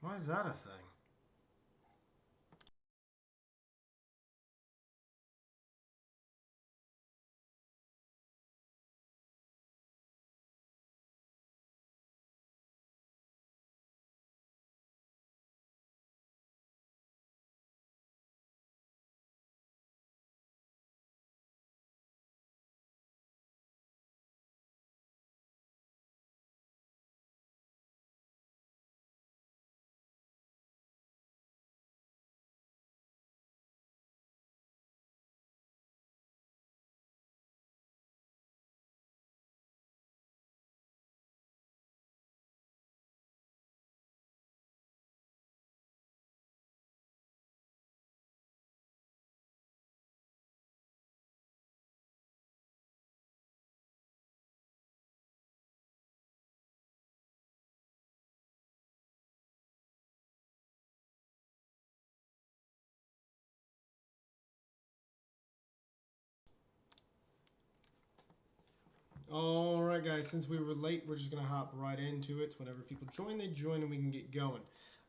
Why is that a thing? Alright, guys, since we were late, we're just going to hop right into it. Whenever people join, they join and we can get going.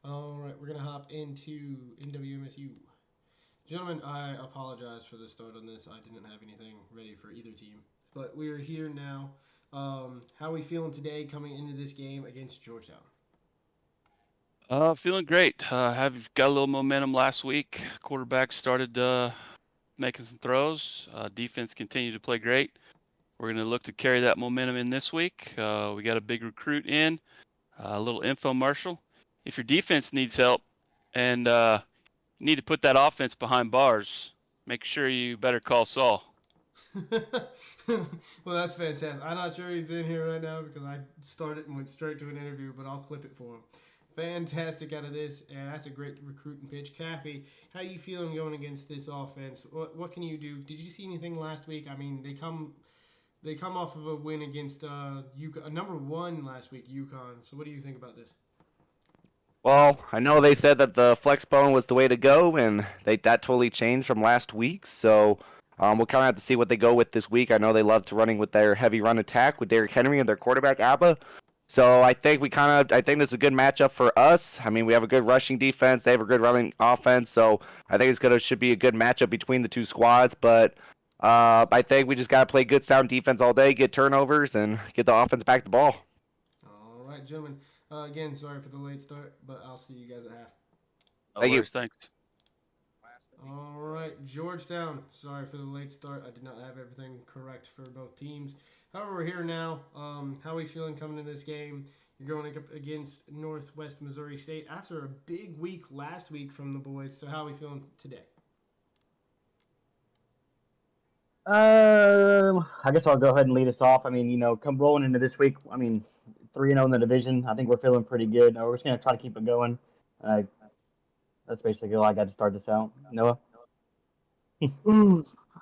Alright, we're going to hop into NWMSU. Gentlemen, I apologize for the start on this. I didn't have anything ready for either team. But we are here now. How are we feeling today coming into this game against Georgetown? Feeling great. Have got a little momentum last week. Quarterback started making some throws. Defense continued to play great. We're going to look to carry that momentum in this week. We got a big recruit in, a little infomercial. If your defense needs help and you need to put that offense behind bars, make sure you better call Saul. Well, that's fantastic. I'm not sure he's in here right now because I started and went straight to an interview, but I'll clip it for him. Fantastic out of this, and that's a great recruiting pitch. Cappy, how you feeling going against this offense? What can you do? Did you see anything last week? I mean, they come off of a win against UConn, number one last week, UConn. So what do you think about this? Well, I know they said that the flex bone was the way to go, and that totally changed from last week. So we'll kind of have to see what they go with this week. I know they love to running with their heavy run attack with Derrick Henry and their quarterback Abba. So I think this is a good matchup for us. I mean, we have a good rushing defense. They have a good running offense. So I think should be a good matchup between the two squads. But I think we just got to play good, sound defense all day, get turnovers, and get the offense back the ball. All right, gentlemen. Again, sorry for the late start, but I'll see you guys at half. No Thank you. worries. Thanks. All right, Georgetown. Sorry for the late start. I did not have everything correct for both teams. However, we're here now. How are we feeling coming into this game? You're going up against Northwest Missouri State after a big week last week from the boys. So how are we feeling today? I guess I'll go ahead and lead us off. I mean, come rolling into this week. I mean, 3-0 in the division. I think we're feeling pretty good. We're just gonna try to keep it going. Uh, that's basically all I got to start this out. Noah.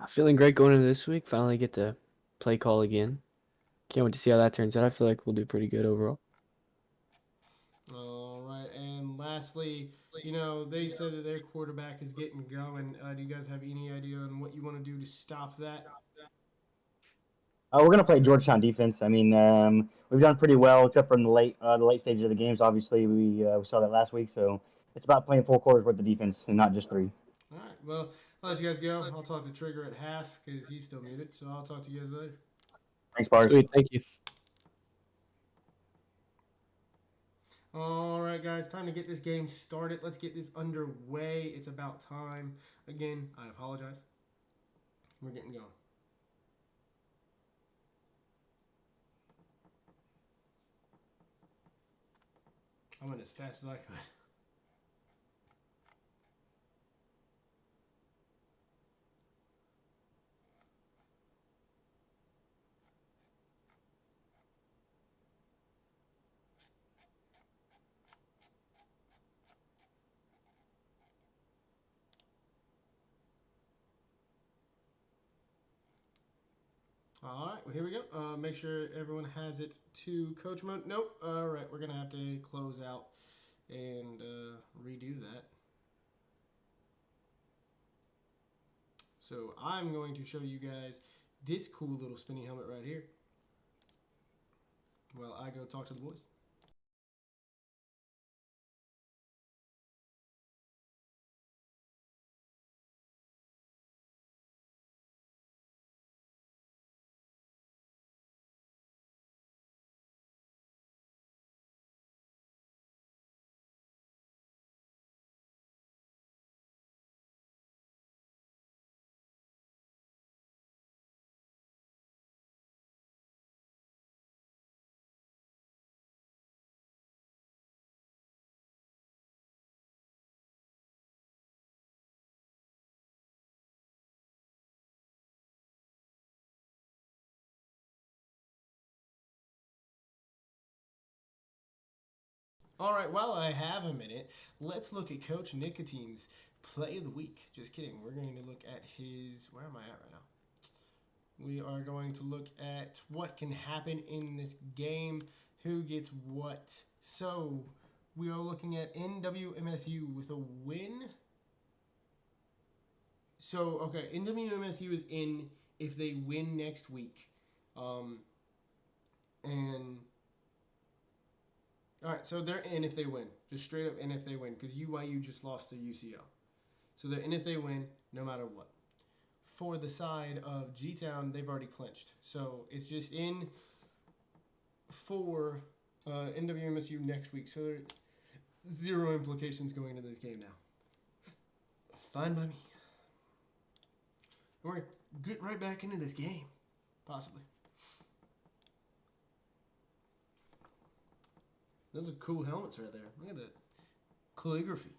Feeling great going into this week. Finally get to play call again. Can't wait to see how that turns out. I feel like we'll do pretty good overall. All right, and lastly, they said that their quarterback is getting going. Do you guys have any idea on what you want to do to stop that? We're gonna play Georgetown defense. I mean, we've done pretty well except for in the late stages of the games. Obviously, we saw that last week. So it's about playing 4 quarters worth of defense and not just 3. All right, well, I'll let you guys go. I'll talk to Trigger at half because he's still muted. So I'll talk to you guys later. Thanks, Bars. Sweet, thank you. All right, guys, time to get this game started. Let's get this underway. It's about time. Again, I apologize. We're getting going. I went as fast as I could. All right, well, here we go. Make sure everyone has it to coach mode. Nope. All right, we're going to have to close out and redo that. So I'm going to show you guys this cool little spinny helmet right here while I go talk to the boys. All right, while I have a minute, let's look at Coach Nicotine's play of the week. Just kidding. We're going to look at his. Where am I at right now? We are going to look at what can happen in this game, who gets what. So we are looking at NWMSU with a win. So, okay, NWMSU is in if they win next week. And all right, so they're in if they win. Just straight up in if they win, because UYU just lost to UCL. So they're in if they win, no matter what. For the side of G-Town, they've already clinched. So it's just in for NWMSU next week. So there are 0 implications going into this game now. Fine by me. We're going to get right back into this game, possibly. Those are cool helmets right there. Look at the calligraphy.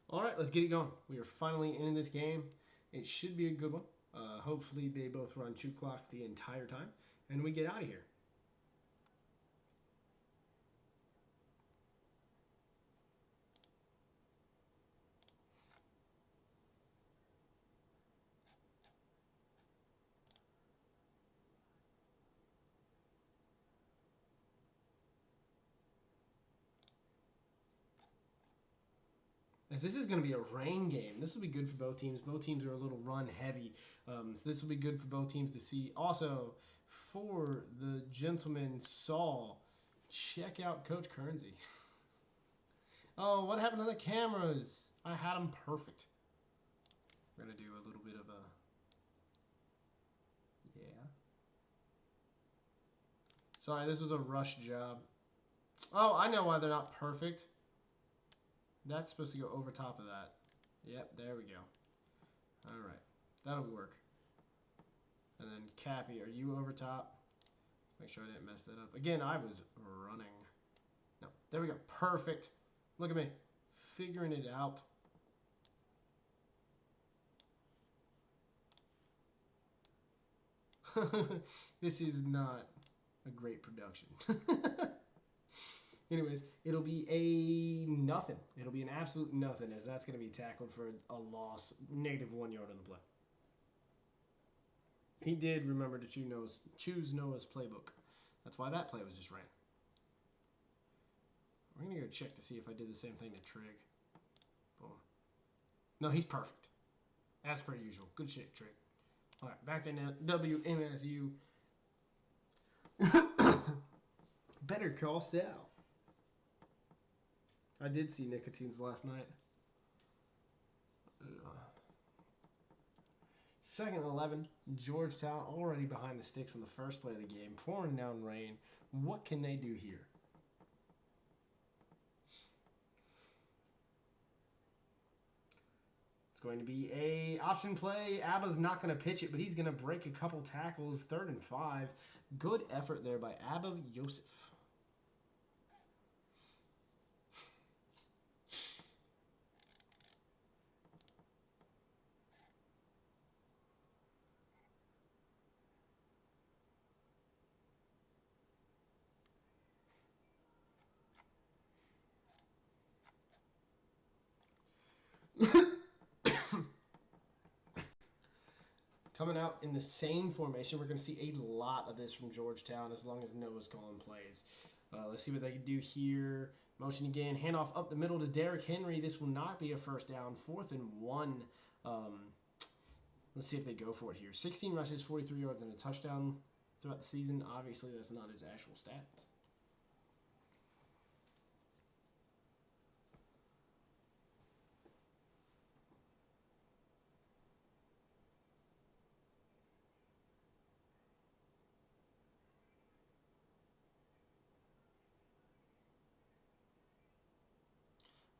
All right, let's get it going. We are finally in this game. It should be a good one. Hopefully they both run 2 clock the entire time, and we get out of here. As this is going to be a rain game, this will be good for both teams. Both teams are a little run heavy, so this will be good for both teams to see. Also, for the gentleman Saul, check out Coach Kernsey. Oh, what happened to the cameras? I had them perfect. We're going to do a little bit of a... Yeah. Sorry, this was a rush job. Oh, I know why they're not perfect. That's supposed to go over top of that. Yep, there we go. All right, that'll work. And then Cappy, are you over top? Make sure I didn't mess that up. Again, I was running. No, there we go. Perfect. Look at me, figuring it out. This is not a great production. Anyways, it'll be a nothing. It'll be an absolute nothing, as that's going to be tackled for a loss, -1 yard on the play. He did remember to choose Noah's playbook. That's why that play was just ran. We're going to go check to see if I did the same thing to Trig. Boom. No, he's perfect. As per usual. Good shit, Trig. All right, back to WMSU. Better call Sal. I did see Nicotine's last night. 2nd and 11. Georgetown already behind the sticks on the first play of the game. Pouring down rain. What can they do here? It's going to be a option play. Abba's not going to pitch it, but he's going to break a couple tackles. 3rd and 5. Good effort there by Abba Yosef. Coming out in the same formation, we're going to see a lot of this from Georgetown as long as Noah's calling plays. Let's see what they can do here. Motion again, handoff up the middle to Derrick Henry. This will not be a first down. 4th and 1. Let's see if they go for it here. 16 rushes, 43 yards, and a touchdown throughout the season. Obviously, that's not his actual stats.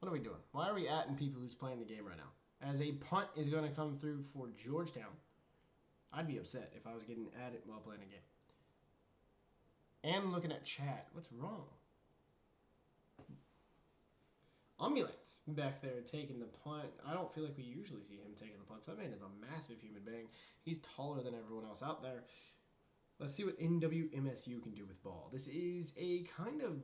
What are we doing? Why are we atting people who's playing the game right now? As a punt is going to come through for Georgetown. I'd be upset if I was getting added while playing a game. And looking at chat. What's wrong? Ambulance back there taking the punt. I don't feel like we usually see him taking the punts. That man is a massive human being. He's taller than everyone else out there. Let's see what NWMSU can do with ball. This is a kind of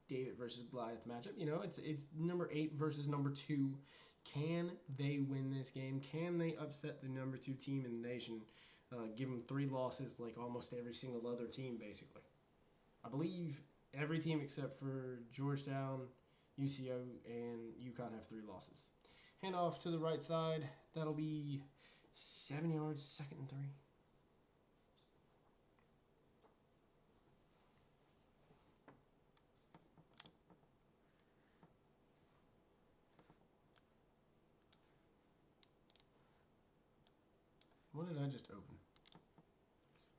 David versus Goliath matchup. You know, it's number 8 versus number 2. Can they win this game? Can they upset the number 2 team in the nation? Give them 3 losses like almost every single other team, basically. I believe every team except for Georgetown, UCO, and UConn have 3 losses. Hand off to the right side. That'll be 7 yards, 2nd and 3. What did I just open?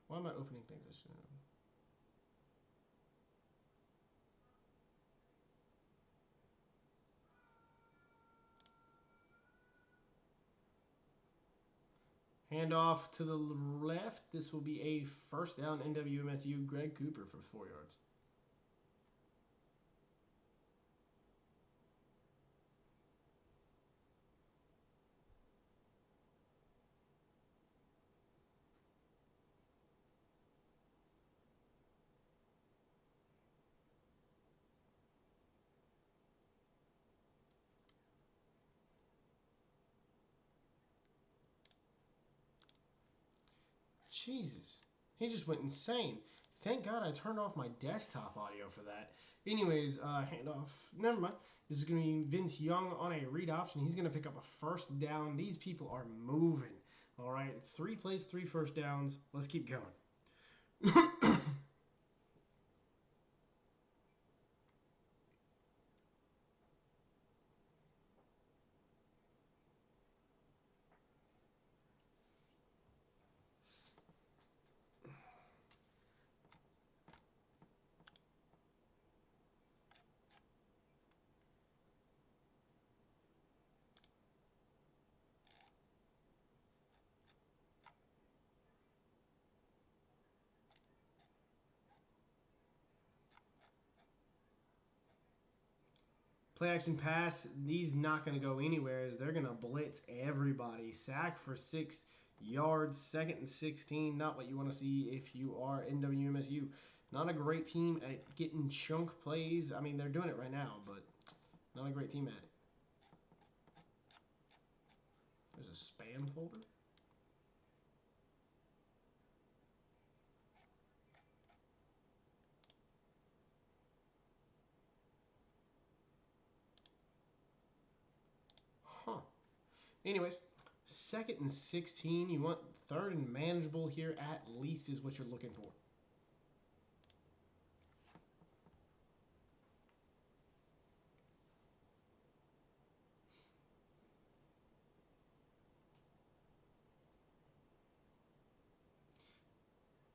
Why am I opening things I shouldn't open? Hand off to the left. This will be a first down NWMSU. Greg Cooper for 4 yards. Jesus. He just went insane. Thank God I turned off my desktop audio for that. Anyways, handoff. Never mind. This is going to be Vince Young on a read option. He's going to pick up a first down. These people are moving. All right. 3 plays, 3 first downs. Let's keep going. Play action pass. These not going to go anywhere as they're going to blitz everybody. Sack for 6 yards. 2nd and 16. Not what you want to see if you are NWMSU. Not a great team at getting chunk plays. I mean, they're doing it right now, but not a great team at it. There's a spam folder. Huh. Anyways, 2nd and 16. You want 3rd and manageable here at least is what you're looking for.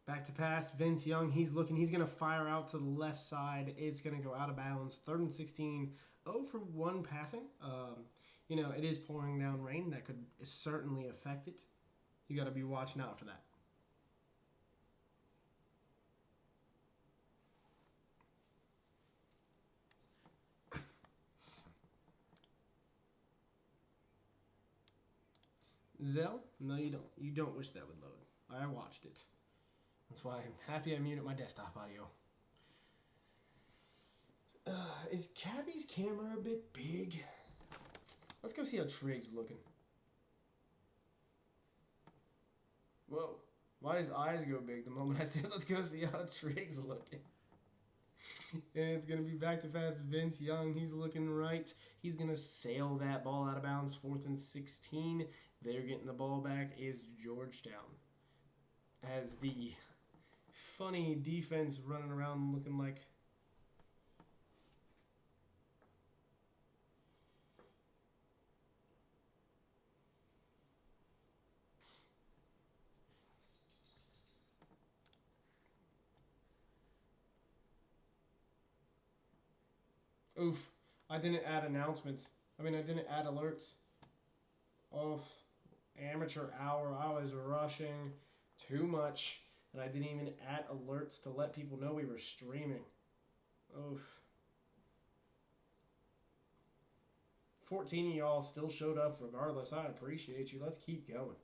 Back to pass, Vince Young, he's looking, he's going to fire out to the left side. It's going to go out of bounds. 3rd and 16, 0 for 1 passing. You know, it is pouring down rain. That could certainly affect it. You got to be watching out for that. Zell? No, you don't. You don't wish that would load. I watched it. That's why I'm happy I muted my desktop audio. Is Cabby's camera a bit big? Let's go see how Trig's looking. Whoa. Why does his eyes go big the moment I said let's go see how Trig's looking? And it's going to be back to pass Vince Young. He's looking right. He's going to sail that ball out of bounds. 4th and 16. They're getting the ball back is Georgetown. As the funny defense running around looking like... Oof. I didn't add announcements. I didn't add alerts. Oof. Amateur hour. I was rushing too much. And I didn't even add alerts to let people know we were streaming. Oof. 14 of y'all still showed up regardless. I appreciate you. Let's keep going.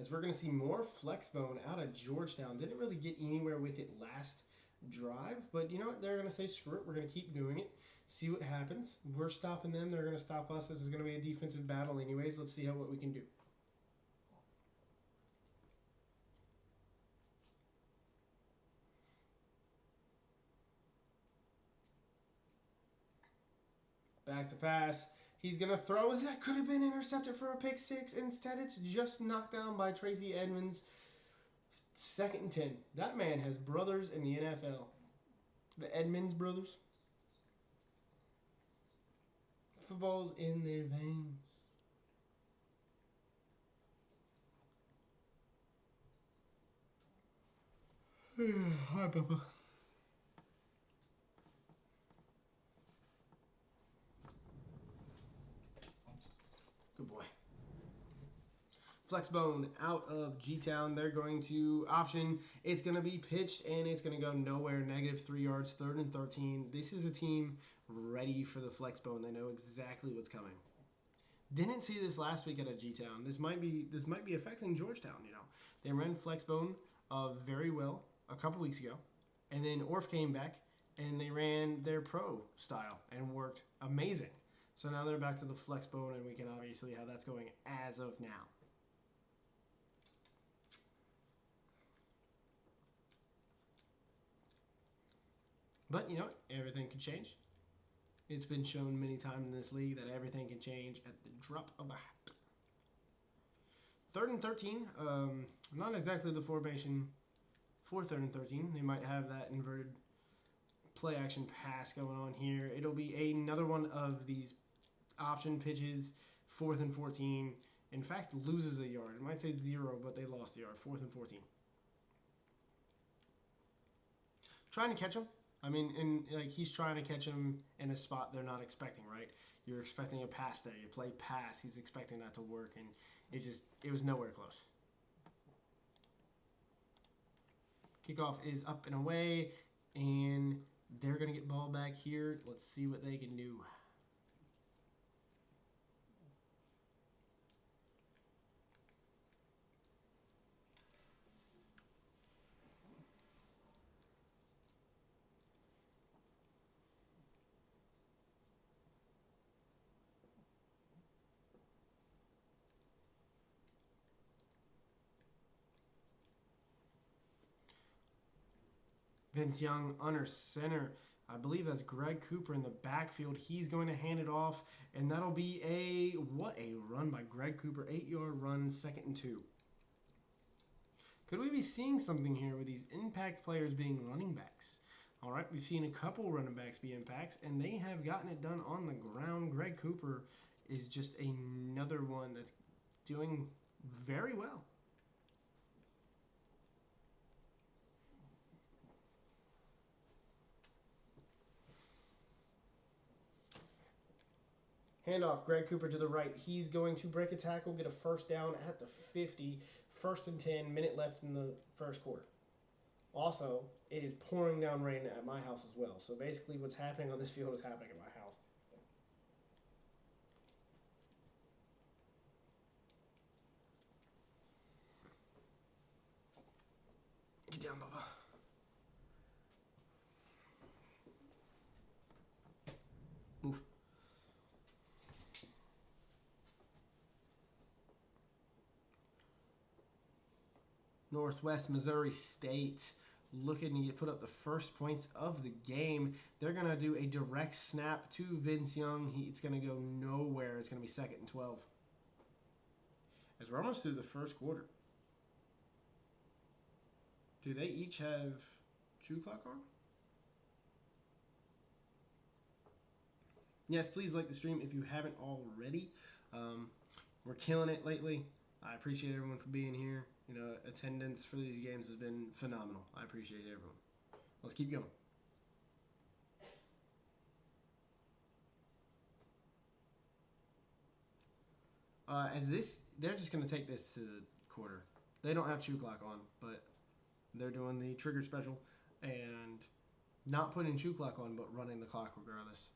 As we're going to see more Flexbone out of Georgetown. Didn't really get anywhere with it last drive, but you know what? They're going to say, screw it. We're going to keep doing it. See what happens. We're stopping them. They're going to stop us. This is going to be a defensive battle anyways. Let's see what we can do. Back to pass. He's going to throw. That could have been intercepted for a pick 6. Instead, it's just knocked down by Tracy Edmonds. 2nd and 10. That man has brothers in the NFL. The Edmonds brothers. Football's in their veins. Hi, Papa. Good boy. Flexbone out of G-Town. They're going to option. It's going to be pitched, and it's going to go nowhere. -3 yards, 3rd and 13. This is a team ready for the Flexbone. They know exactly what's coming. Didn't see this last week at a G-Town. This might be affecting Georgetown. You know, they ran Flexbone very well a couple weeks ago, and then Orff came back and they ran their pro style and worked amazing. So now they're back to the Flexbone, and we can obviously see how that's going as of now. But, you know, everything can change. It's been shown many times in this league that everything can change at the drop of a hat. 3rd and 13. Not exactly the formation for 3rd and 13. They might have that inverted play action pass going on here. It'll be another one of these option pitches. 4th and 14. In fact, loses a yard. It might say 0, but they lost a yard. 4th and 14. Trying to catch him. He's trying to catch him in a spot they're not expecting, right? You're expecting a pass there. You play pass. He's expecting that to work, and it was nowhere close. Kickoff is up and away, and they're going to get ball back here. Let's see what they can do. Vince Young under center. I believe that's Greg Cooper in the backfield. He's going to hand it off, and that'll be what a run by Greg Cooper. 8-yard run, 2nd and 2. Could we be seeing something here with these impact players being running backs? All right, we've seen a couple running backs be impacts, and they have gotten it done on the ground. Greg Cooper is just another one that's doing very well. Handoff, Greg Cooper to the right. He's going to break a tackle, get a 1st down at the 50. 1st and 10, minute left in the 1st quarter. Also, it is pouring down rain at my house as well. So basically what's happening on this field is happening at my house. Get down, Bubba. Move. Northwest Missouri State looking to put up the first points of the game. They're going to do a direct snap to Vince Young. It's going to go nowhere. It's going to be 2nd and 12. As we're almost through the first quarter. Do they each have shoe clock on? Yes, please like the stream if you haven't already. We're killing it lately. I appreciate everyone for being here. You know, attendance for these games has been phenomenal. I appreciate everyone. Let's keep going. They're just going to take this to the quarter. They don't have shoe clock on, but they're doing the trigger special and not putting shoe clock on, but running the clock regardless.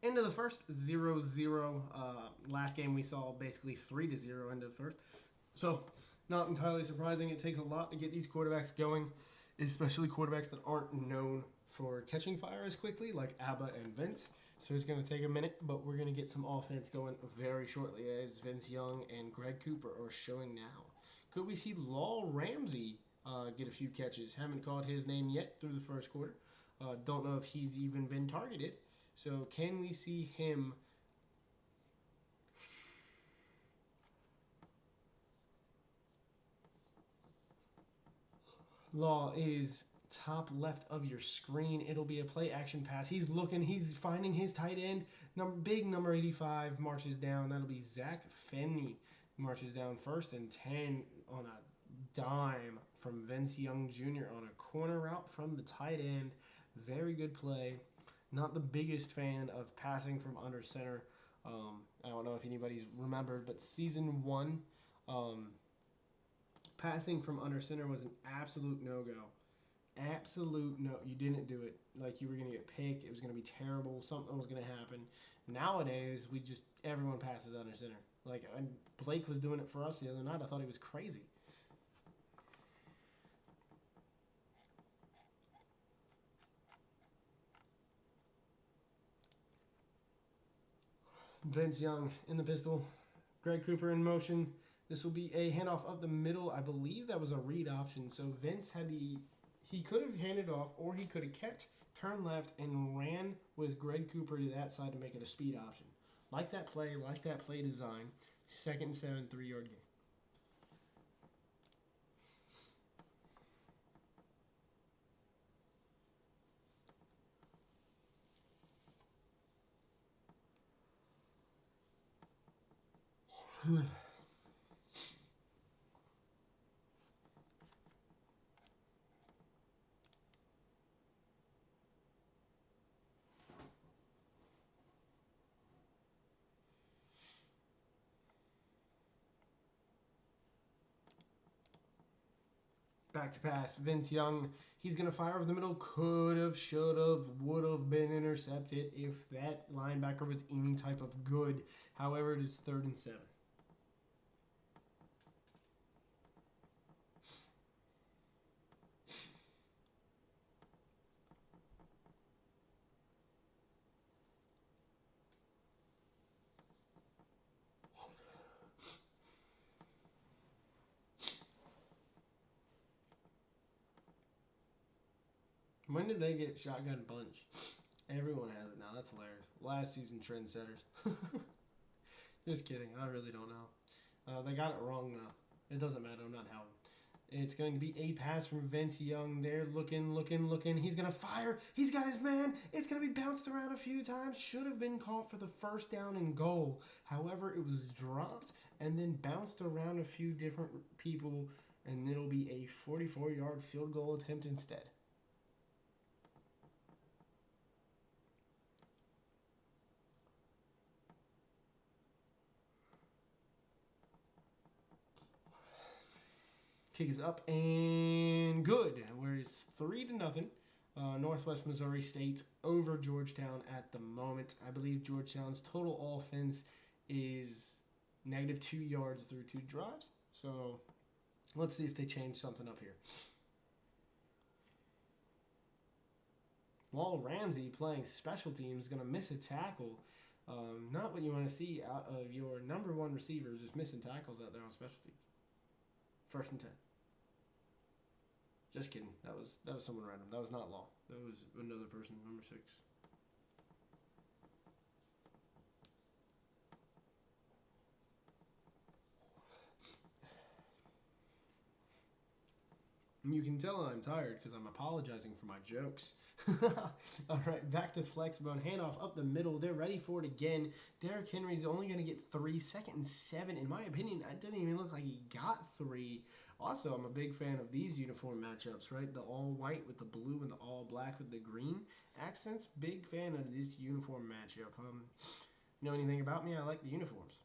Into the first, 0-0. Last game we saw basically 3-0 into the first. So, not entirely surprising. It takes a lot to get these quarterbacks going, especially quarterbacks that aren't known for catching fire as quickly, like Abba and Vince. So it's going to take a minute, but we're going to get some offense going very shortly as Vince Young and Greg Cooper are showing now. Could we see Law Ramsey get a few catches? Haven't called his name yet through the first quarter. Don't know if he's even been targeted. So can we see him? Law is top left of your screen. It'll be a play action pass. He's looking. He's finding his tight end. Big number 85 marches down. That'll be Zach Fenney. Marches down 1st and 10 on a dime from Vince Young Jr. on a corner route from the tight end. Very good play. Not the biggest fan of passing from under center. I don't know if anybody's remembered, but season 1, passing from under center was an absolute no-go. Absolute no. You didn't do it. Like, you were going to get picked. It was going to be terrible. Something was going to happen. Nowadays, everyone passes under center. Like, Blake was doing it for us the other night. I thought he was crazy. Vince Young in the pistol. Greg Cooper in motion. This will be a handoff up the middle. I believe that was a read option. So Vince he could have handed off, or he could have kept, turned left, and ran with Greg Cooper to that side to make it a speed option. Like that play design. 2nd and 7, 3-yard game. Back to pass. Vince Young. He's going to fire over the middle. Could have, should have, would have been intercepted if that linebacker was any type of good. However, it is 3rd and 7. When did they get shotgun bunch? Everyone has it now. That's hilarious. Last season trendsetters. Just kidding. I really don't know. They got it wrong, though. It doesn't matter. I'm not helping. It's going to be a pass from Vince Young. They're looking. He's going to fire. He's got his man. It's going to be bounced around a few times. Should have been caught for the 1st down and goal. However, it was dropped and then bounced around a few different people, and it'll be a 44-yard field goal attempt instead. Kick is up and good. Where it's 3-0. Northwest Missouri State over Georgetown at the moment. I believe Georgetown's total offense is -2 yards through 2 drives. So let's see if they change something up here. Law Ramsey playing special teams, going to miss a tackle. Not what you want to see out of your number 1 receiver, just missing tackles out there on special teams. First and 10. Just kidding. That was someone random. That was not Law. That was another person, number 6. You can tell I'm tired because I'm apologizing for my jokes. All right, back to Flexbone. Handoff up the middle. They're ready for it again. Derrick Henry's only going to get 3. 2nd and 7. In my opinion, it didn't even look like he got 3. Also, I'm a big fan of these uniform matchups, right? The all white with the blue and the all black with the green accents. Big fan of this uniform matchup. You know anything about me? I like the uniforms.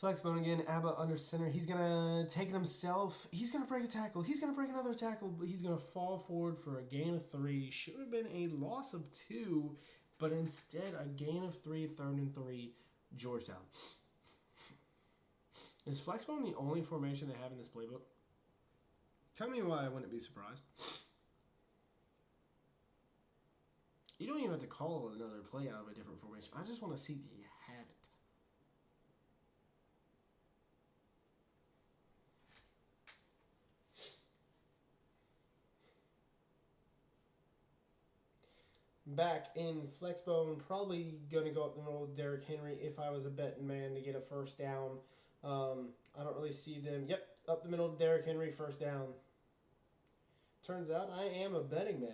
Flexbone again, Abba under center. He's going to take it himself. He's going to break a tackle. He's going to break another tackle, but he's going to fall forward for a gain of 3. Should have been a loss of 2, but instead a gain of 3, 3rd and 3, Georgetown. Is Flexbone the only formation they have in this playbook? Tell me why I wouldn't be surprised. You don't even have to call another play out of a different formation. I just want to see that you have it. Back in Flexbone, probably going to go up the middle with Derrick Henry if I was a betting man to get a first down. I don't really see them. Yep, up the middle, Derrick Henry, first down. Turns out I am a betting man.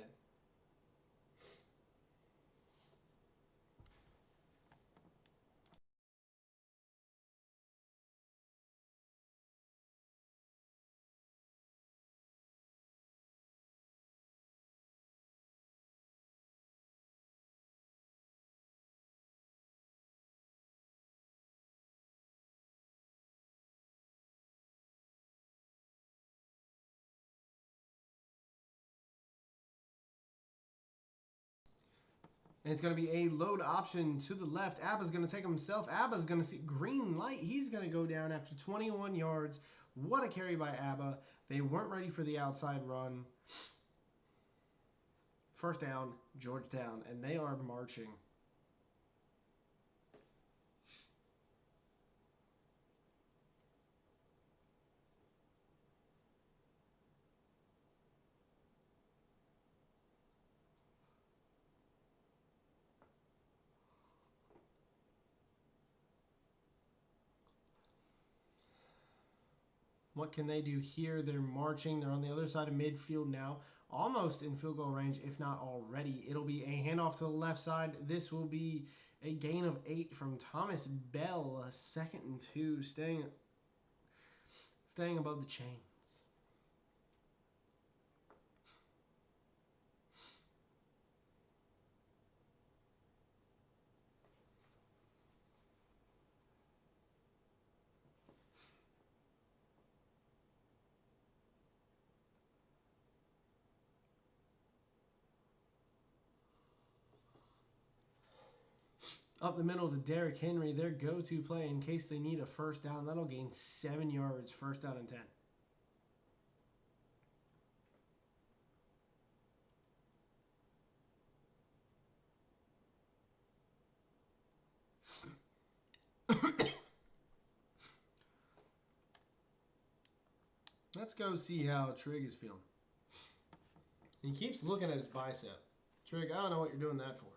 And it's going to be a load option to the left. Abba's going to take himself. Abba's going to see green light. He's going to go down after 21 yards. What a carry by Abba. They weren't ready for the outside run. First down, Georgetown, and they are marching. What can they do here? They're marching. They're on the other side of midfield now, almost in field goal range, if not already. It'll be a handoff to the left side. This will be a gain of 8 from Thomas Bell. 2nd and 2, staying above the chains. Up the middle to Derrick Henry, their go-to play in case they need a first down. That'll gain 7 yards, first down and 10. Let's go see how Trig is feeling. He keeps looking at his bicep. Trig, I don't know what you're doing that for.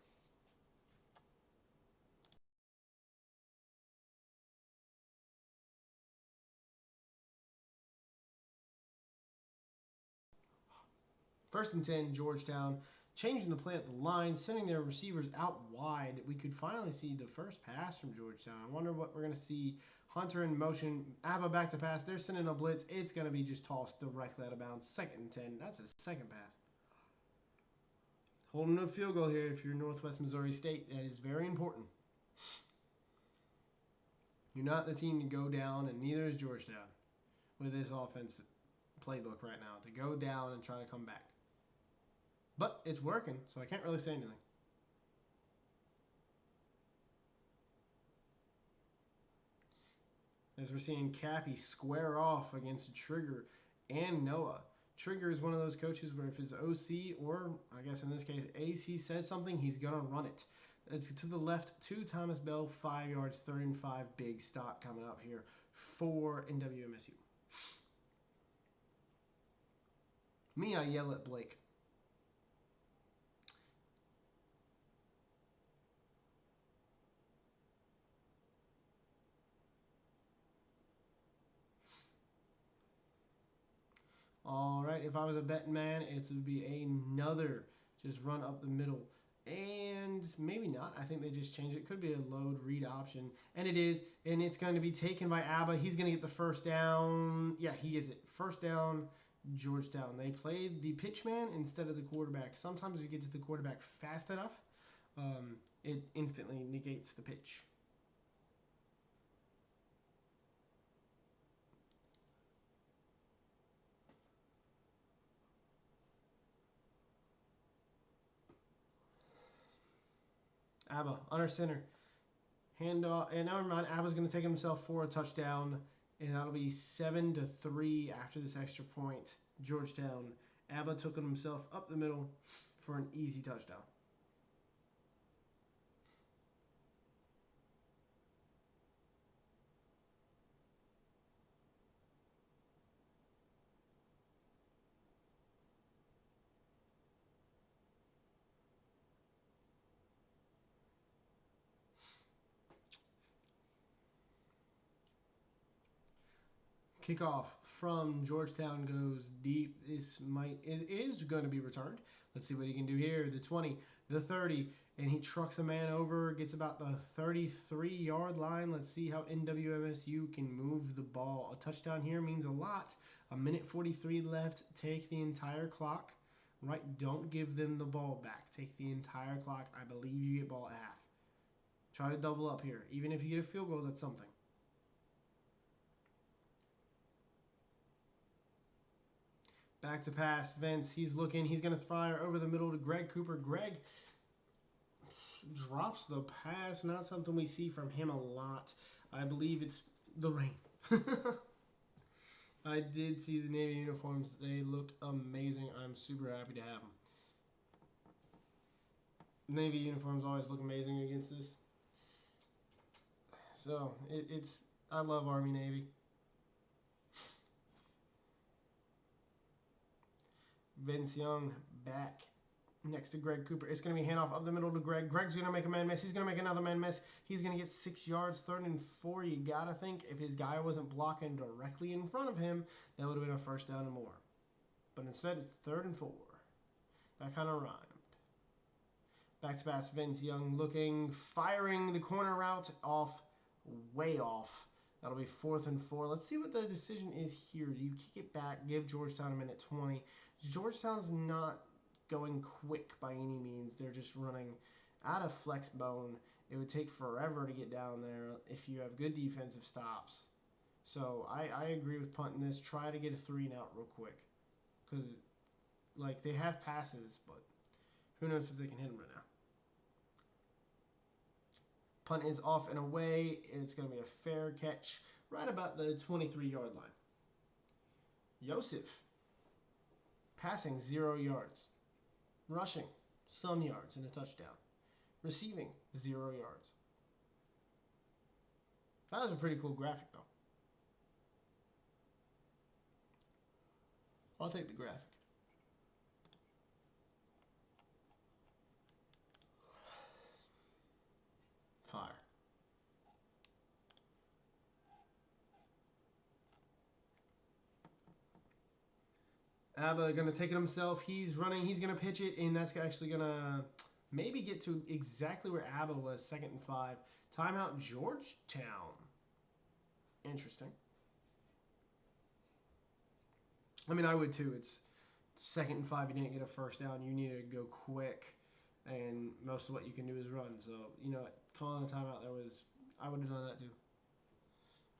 First and 10, Georgetown. Changing the play at the line, sending their receivers out wide. We could finally see the first pass from Georgetown. I wonder what we're going to see. Hunter in motion. Abba back to pass. They're sending a blitz. It's going to be just tossed directly out of bounds. 2nd and 10. That's a second pass. Holding a field goal here if you're Northwest Missouri State. That is very important. You're not the team to go down, and neither is Georgetown with this offensive playbook right now, to go down and try to come back. But it's working, so I can't really say anything. As we're seeing Cappy square off against Trigger and Noah. Trigger is one of those coaches where if his OC or, I guess in this case, AC says something, he's going to run it. It's to the left to Thomas Bell, 5 yards, 3rd and 5, big stop coming up here for NWMSU. Me, I yell at Blake. All right, if I was a betting man, it would be another just run up the middle. And maybe not. I think they just changed it. Could be a load read option. And it is. And it's going to be taken by Abba. He's going to get the first down. Yeah, he gets it. First down, Georgetown. They played the pitch man instead of the quarterback. Sometimes if you get to the quarterback fast enough, it instantly negates the pitch. Abba, under center. Handoff, and never mind, Abba's going to take himself for a touchdown, and that'll be 7-3 after this extra point. Georgetown. Abba took himself up the middle for an easy touchdown. Kickoff from Georgetown goes deep. It is going to be returned. Let's see what he can do here. The 20, the 30, and he trucks a man over, gets about the 33-yard line. Let's see how NWMSU can move the ball. A touchdown here means a lot. 1:43 left. Take the entire clock. Right, don't give them the ball back. Take the entire clock. I believe you get ball at half. Try to double up here. Even if you get a field goal, that's something. Back to pass. Vince, he's looking. He's going to fire over the middle to Greg Cooper. Greg drops the pass. Not something we see from him a lot. I believe it's the rain. I did see the Navy uniforms. They look amazing. I'm super happy to have them. Navy uniforms always look amazing against this. So, I love Army Navy. Vince Young back next to Greg Cooper. It's going to be handoff up the middle to Greg. Greg's going to make a man miss. He's going to make another man miss. He's going to get 6 yards, 3rd and 4. You got to think if his guy wasn't blocking directly in front of him, that would have been a first down and more. But instead, it's 3rd and 4. That kind of rhymed. Back to pass, Vince Young looking, firing the corner route off, way off. That'll be 4th and 4. Let's see what the decision is here. Do you kick it back, give Georgetown a minute 20? Georgetown's not going quick by any means. They're just running out of flex bone. It would take forever to get down there if you have good defensive stops. So I agree with punting this. Try to get a 3 and out real quick. Because, like, they have passes, but who knows if they can hit them right now. Punt is off and away, and it's going to be a fair catch right about the 23-yard line. Yosef, passing 0 yards. Rushing, some yards and a touchdown. Receiving, 0 yards. That was a pretty cool graphic, though. I'll take the graphic. Fire. Abba going to take it himself. He's running. He's going to pitch it, and that's actually going to maybe get to exactly where Abba was, 2nd and 5. Timeout, Georgetown. Interesting. I mean, I would too. It's 2nd and 5. You didn't get a first down. You need to go quick, and most of what you can do is run. So, you know, calling a timeout there was, I would have done that too.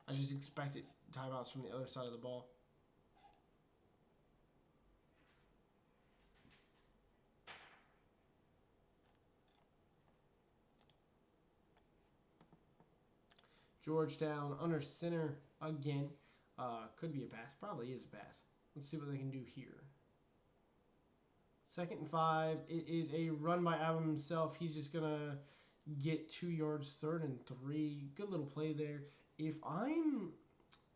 I just expected timeouts from the other side of the ball. Georgetown under center again. Could be a pass. Probably is a pass. Let's see what they can do here. 2nd and 5. It is a run by Abba himself. He's just going to get 2 yards, 3rd and 3. Good little play there. If I'm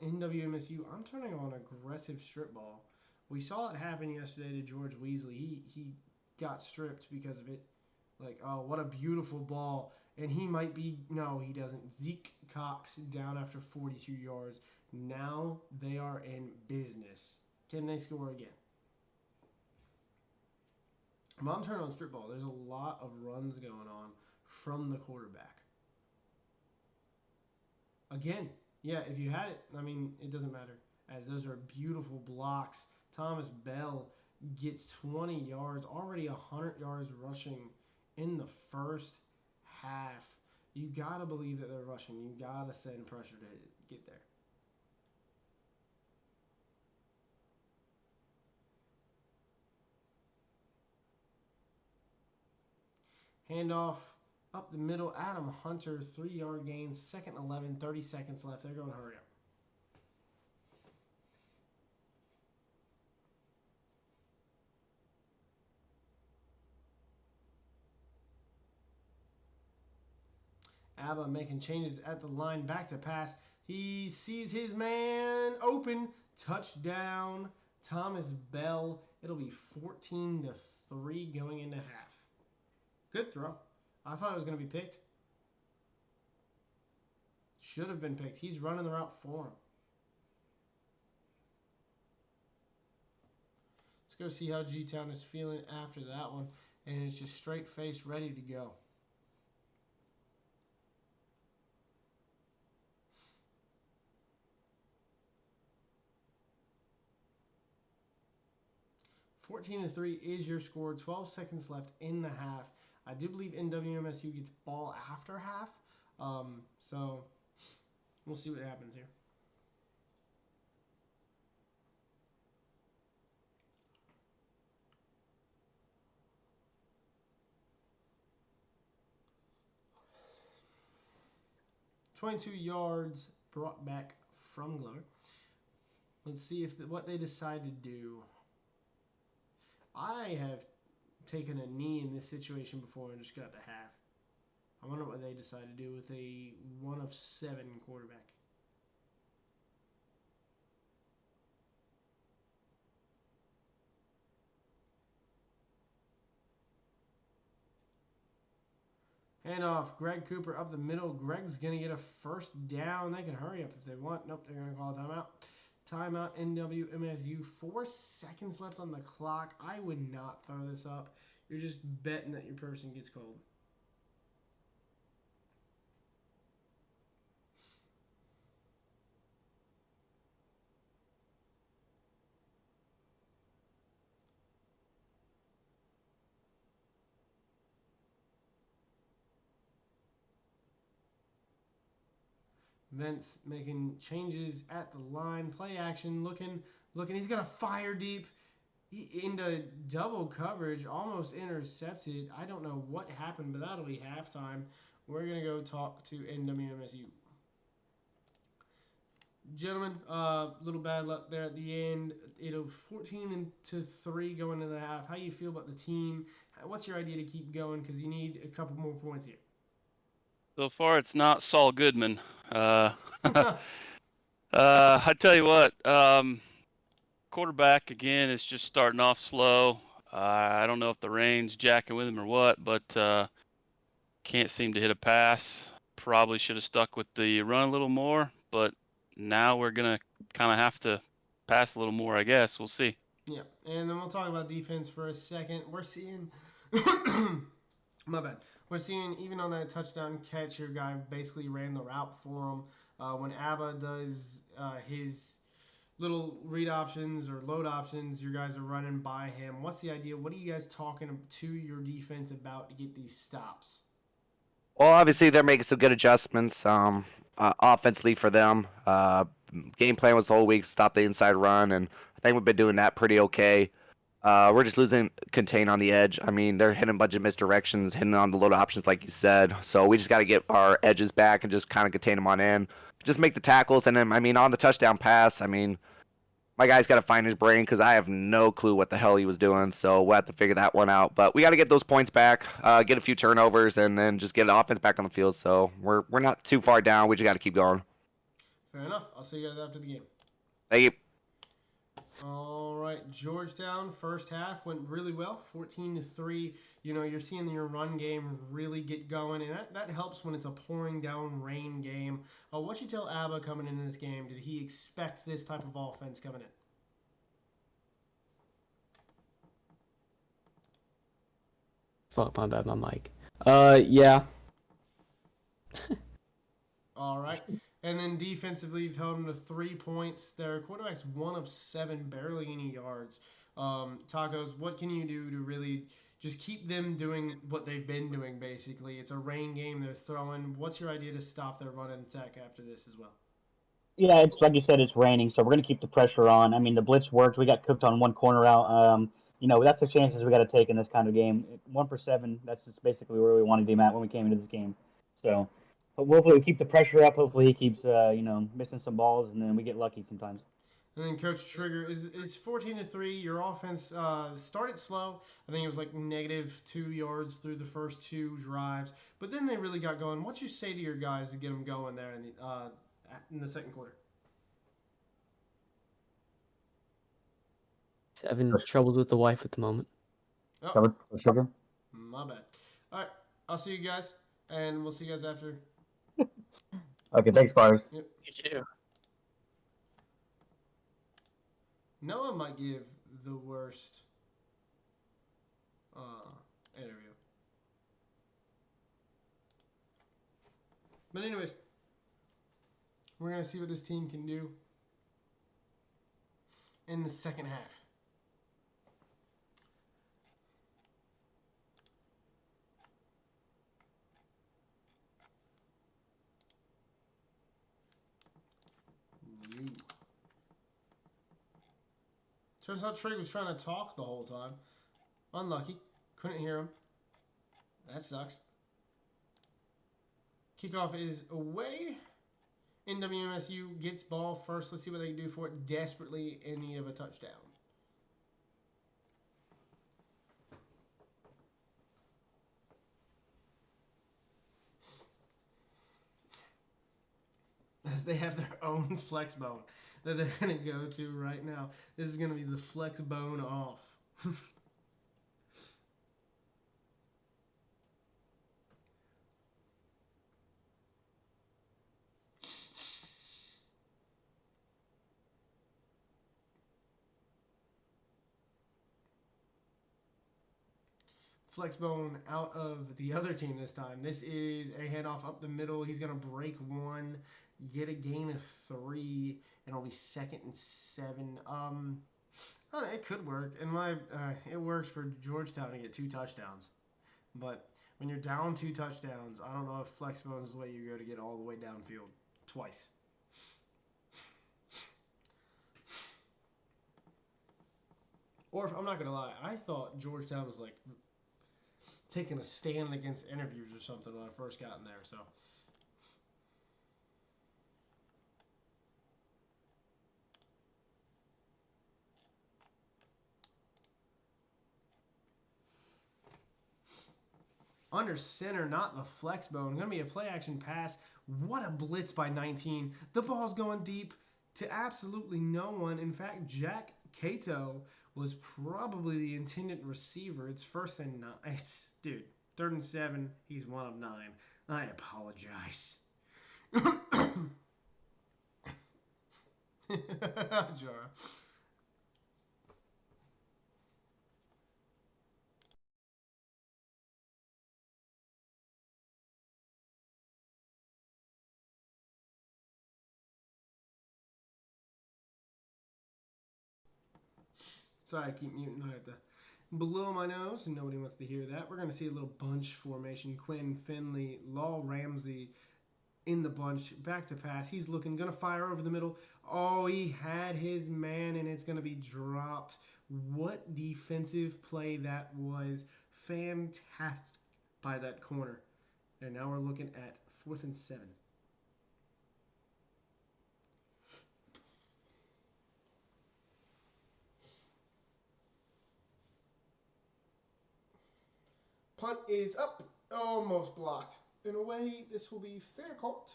NWMSU, I'm turning on aggressive strip ball. We saw it happen yesterday to George Weasley. He got stripped because of it. Like, oh, what a beautiful ball. And he might be, no, he doesn't. Zeke Cox down after 42 yards. Now they are in business. Can they score again? Mom turned on strip ball. There's a lot of runs going on from the quarterback. Again, yeah, if you had it, I mean, it doesn't matter, as those are beautiful blocks. Thomas Bell gets 20 yards, already 100 yards rushing in the first half. You got to believe that they're rushing. You got to send pressure to get there. Handoff up the middle. Adam Hunter, 3-yard gain, 2nd 11, 30 seconds left. They're going to hurry up. Abba making changes at the line, back to pass. He sees his man open. Touchdown, Thomas Bell. It'll be 14-3 going into half. Good throw. I thought it was going to be picked. Should have been picked. He's running the route for him. Let's go see how G-Town is feeling after that one. And it's just straight face, ready to go. (14-3) is your score. 12 seconds left in the half. I do believe NWMSU gets ball after half. So we'll see what happens here. (22 yards brought back from Glover. Let's see if what they decide to do. I have taken a knee in this situation before and just got to half. I wonder what they decide to do with a 1 of 7 quarterback. Handoff, Greg Cooper up the middle. Greg's going to get a first down. They can hurry up if they want. Nope, they're going to call a timeout. Timeout, NWMSU. 4 seconds left on the clock. I would not throw this up. You're just betting that your person gets cold. Vince making changes at the line. Play action, looking. He's going to fire deep into double coverage, almost intercepted. I don't know what happened, but that'll be halftime. We're going to go talk to NWMSU. Gentlemen, little bad luck there at the end. It'll 14-3 going into the half. How you feel about the team? What's your idea to keep going? Because you need a couple more points here. So far, it's not Saul Goodman. I tell you what, quarterback, again, is just starting off slow. I don't know if the rain's jacking with him or what, but can't seem to hit a pass. Probably should have stuck with the run a little more, but now we're going to kind of have to pass a little more, I guess. We'll see. Yeah, and then we'll talk about defense for a second. We're seeing... My bad. We're seeing, even on that touchdown catch, your guy basically ran the route for him. When Abba does his little read options or load options, your guys are running by him. What's the idea? What are you guys talking to your defense about to get these stops? Well, obviously they're making some good adjustments offensively for them. Game plan was the whole week, stop the inside run, and I think we've been doing that pretty okay. We're just losing contain on the edge. I mean, they're hitting a bunch of misdirections, hitting on the load options, like you said. So we just got to get our edges back and just kind of contain them on in. Just make the tackles. And then, I mean, on the touchdown pass, I mean, my guy's got to find his brain because I have no clue what the hell he was doing. So we'll have to figure that one out. But we got to get those points back, get a few turnovers, and then just get the offense back on the field. So we're not too far down. We just got to keep going. Fair enough. I'll see you guys after the game. Thank you. All right, Georgetown first half went really well, 14-3. You know, you're seeing your run game really get going, and that helps when it's a pouring down rain game. What you tell Abba coming into this game? Did he expect this type of offense coming in? Fuck, my bad, my mic. Yeah. All right. And then defensively, you've held them to 3 points. Their quarterback's 1 of 7, barely any yards. Tacos, what can you do to really just keep them doing what they've been doing, basically? It's a rain game. They're throwing. What's your idea to stop their run and attack after this as well? Yeah, it's like you said, it's raining, so we're going to keep the pressure on. I mean, the blitz worked. We got cooked on one corner out. You know, that's the chances we got to take in this kind of game. 1 for 7, that's just basically where we wanted him at when we came into this game. So, but hopefully we keep the pressure up. Hopefully he keeps, you know, missing some balls, and then we get lucky sometimes. And then Coach Trigger, it's 14-3. Your offense started slow. I think it was like -2 yards through the first 2 drives, but then they really got going. What you say to your guys to get them going there in the second quarter? Having troubles with the wife at the moment. Oh, Covered for sugar? my bad. All right, I'll see you guys, and we'll see you guys after. Okay, thanks, Bars. Yep. You too. Noah might give the worst interview. But anyways, we're going to see what this team can do in the second half. Turns out Trig was trying to talk the whole time. Unlucky. Couldn't hear him. That sucks. Kickoff is away. NWMSU gets ball first. Let's see what they can do for it. Desperately in need of a touchdown. As they have their own flex bone that they're going to go to right now. This is going to be the flex bone off. Flexbone out of the other team this time. This is a handoff up the middle. He's going to break one, get a gain of 3, and it'll be 2nd and 7. It could work. And it works for Georgetown to get 2 touchdowns. But when you're down 2 touchdowns, I don't know if Flexbone is the way you go to get all the way downfield twice. Or if I'm not going to lie, I thought Georgetown was like taking a stand against interviews or something when I first got in there. So under center, not the flex bone. Going to be a play action pass. What a blitz by 19. The ball's going deep to absolutely no one. In fact, Jack Cato was probably the intended receiver. It's 1st and 9. It's, dude, 3rd and 7. He's 1 of 9. I apologize. Jara. Sorry, I keep muting. I have to blow my nose, and nobody wants to hear that. We're going to see a little bunch formation. Quinn, Finley, Law, Ramsey in the bunch. Back to pass. He's looking. Going to fire over the middle. Oh, he had his man, and it's going to be dropped. What defensive play that was. Fantastic by that corner. And now we're looking at 4th and 7. Punt is up. Almost blocked. In a way, this will be fair caught.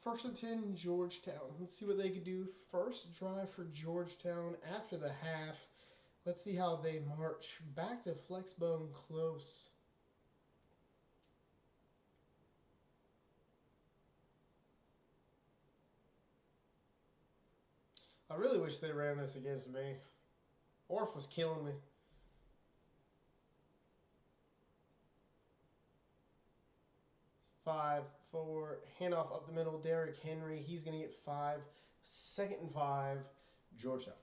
1st and 10, Georgetown. Let's see what they can do. First drive for Georgetown after the half. Let's see how they march back to Flexbone close. I really wish they ran this against me. Orf was killing me. Five, four, handoff up the middle. Derrick Henry, he's going to get 5. 2nd and 5, Georgetown.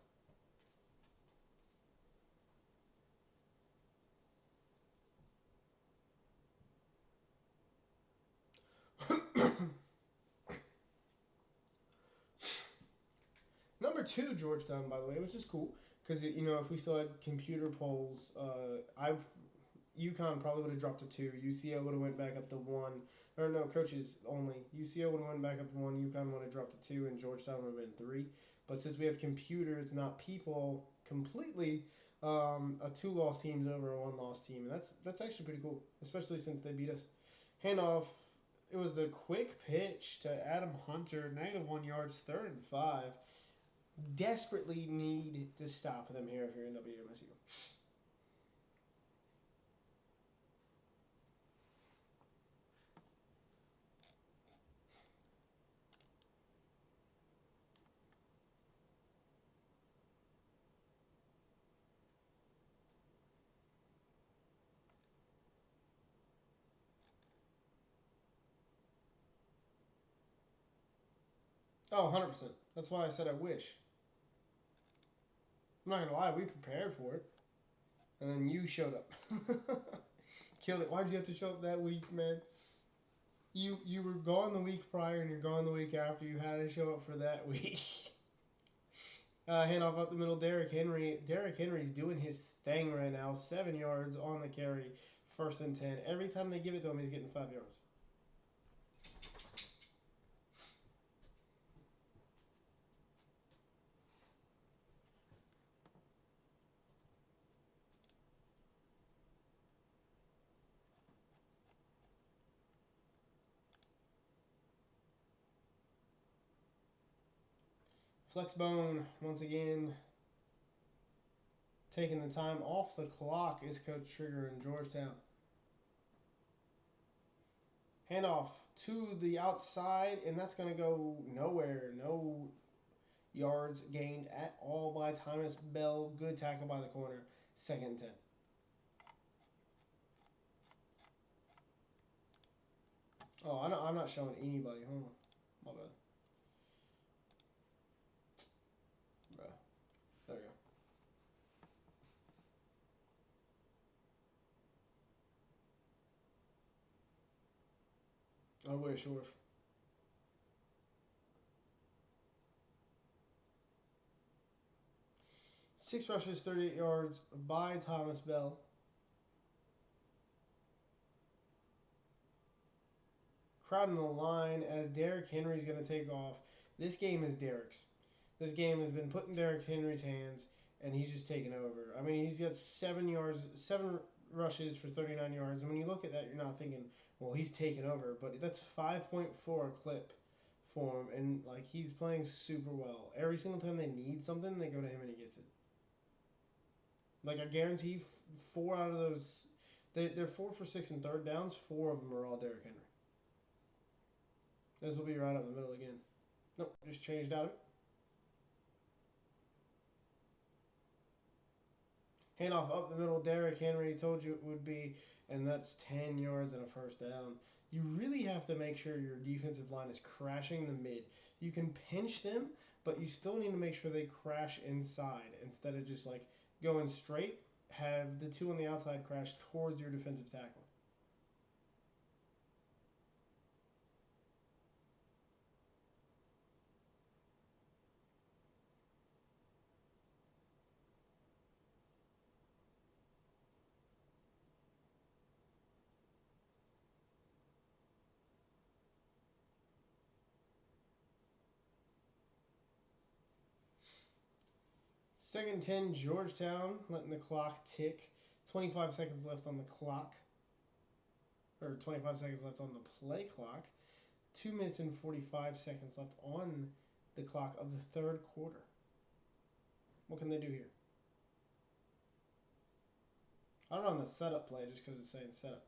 Number 2, Georgetown, by the way, which is cool. Because, you know, if we still had computer polls, UConn probably would have dropped to 2. UCO would have went back up to 1. Or no, coaches only. UCO would have went back up to 1. UConn would have dropped to 2. And Georgetown would have been 3. But since we have computers, not people, completely, a 2-loss team's over a 1-loss team. And that's actually pretty cool, especially since they beat us. Handoff. It was a quick pitch to Adam Hunter. -1 yards, 3rd and 5. Desperately need to stop them here if you're in WMSU. Oh, 100%. That's why I said I wish. I'm not going to lie, we prepared for it. And then you showed up. Killed it. Why'd you have to show up that week, man? You were gone the week prior and you're gone the week after. You had to show up for that week. Handoff up the middle, Derrick Henry. Derrick Henry's doing his thing right now. 7 yards on the carry. 1st and 10. Every time they give it to him, he's getting 5 yards. Flexbone, once again, taking the time off the clock is Coach Trigger in Georgetown. Handoff to the outside, and that's going to go nowhere. No yards gained at all by Thomas Bell. Good tackle by the corner. 2nd and 10. Oh, I'm not showing anybody. Hold on. My bad. There we go. I wish, Orf. Six rushes, 38 yards by Thomas Bell. Crowding the line as Derrick Henry's going to take off. This game is Derrick's. This game has been put in Derrick Henry's hands, and he's just taking over. I mean, he's got 7 rushes for 39 yards. And when you look at that, you're not thinking, well, he's taking over. But that's 5.4 a clip for him, and like he's playing super well. Every single time they need something, they go to him and he gets it. Like, I guarantee 4 out of those, they're 4 for 6 in 3rd downs. 4 of them are all Derrick Henry. This will be right up the middle again. Nope, just changed out of it. Handoff up the middle, Derrick Henry, told you it would be, and that's 10 yards and a 1st down. You really have to make sure your defensive line is crashing the mid. You can pinch them, but you still need to make sure they crash inside instead of just like going straight. Have the 2 on the outside crash towards your defensive tackle. Second 10, Georgetown, letting the clock tick. 25 seconds left on the clock. Or 25 seconds left on the play clock. 2 minutes and 45 seconds left on the clock of the third quarter. What can they do here? I'll run the setup play just because it's saying setup.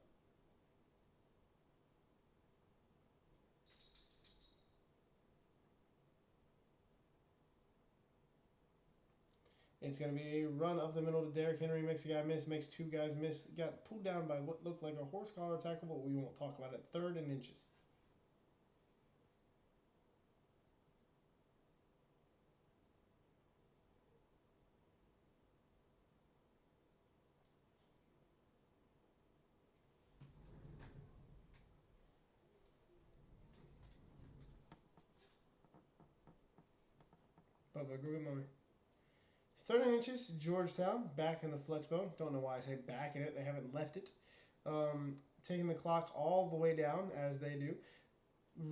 It's going to be a run up the middle to Derrick Henry. Makes a guy miss. Makes two guys miss. Got pulled down by what looked like a horse collar tackle, but we won't talk about it. 3rd and inches. Bubba, go get mommy. 3rd and inches, Georgetown, back in the flex bone. Don't know why I say back in it. They haven't left it. Taking the clock all the way down, as they do.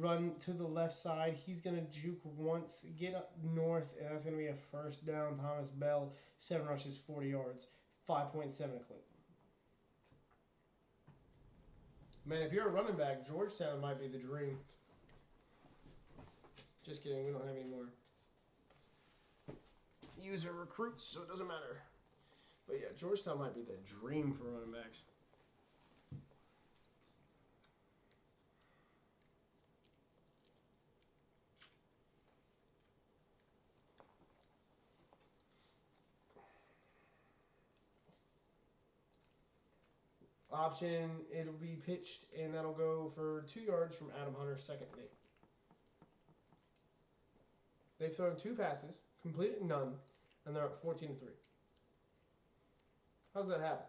Run to the left side. He's going to juke once, get up north, and that's going to be a first down. Thomas Bell, 7 rushes, 40 yards, 5.7 a clip. Man, if you're a running back, Georgetown might be the dream. Just kidding, we don't have any more user recruits, so it doesn't matter. But yeah, Georgetown might be the dream for running backs. Option, it'll be pitched, and that'll go for 2 yards from Adam Hunter's second and 8. They've thrown 2 passes, completed none, and they're up 14-3. How does that happen?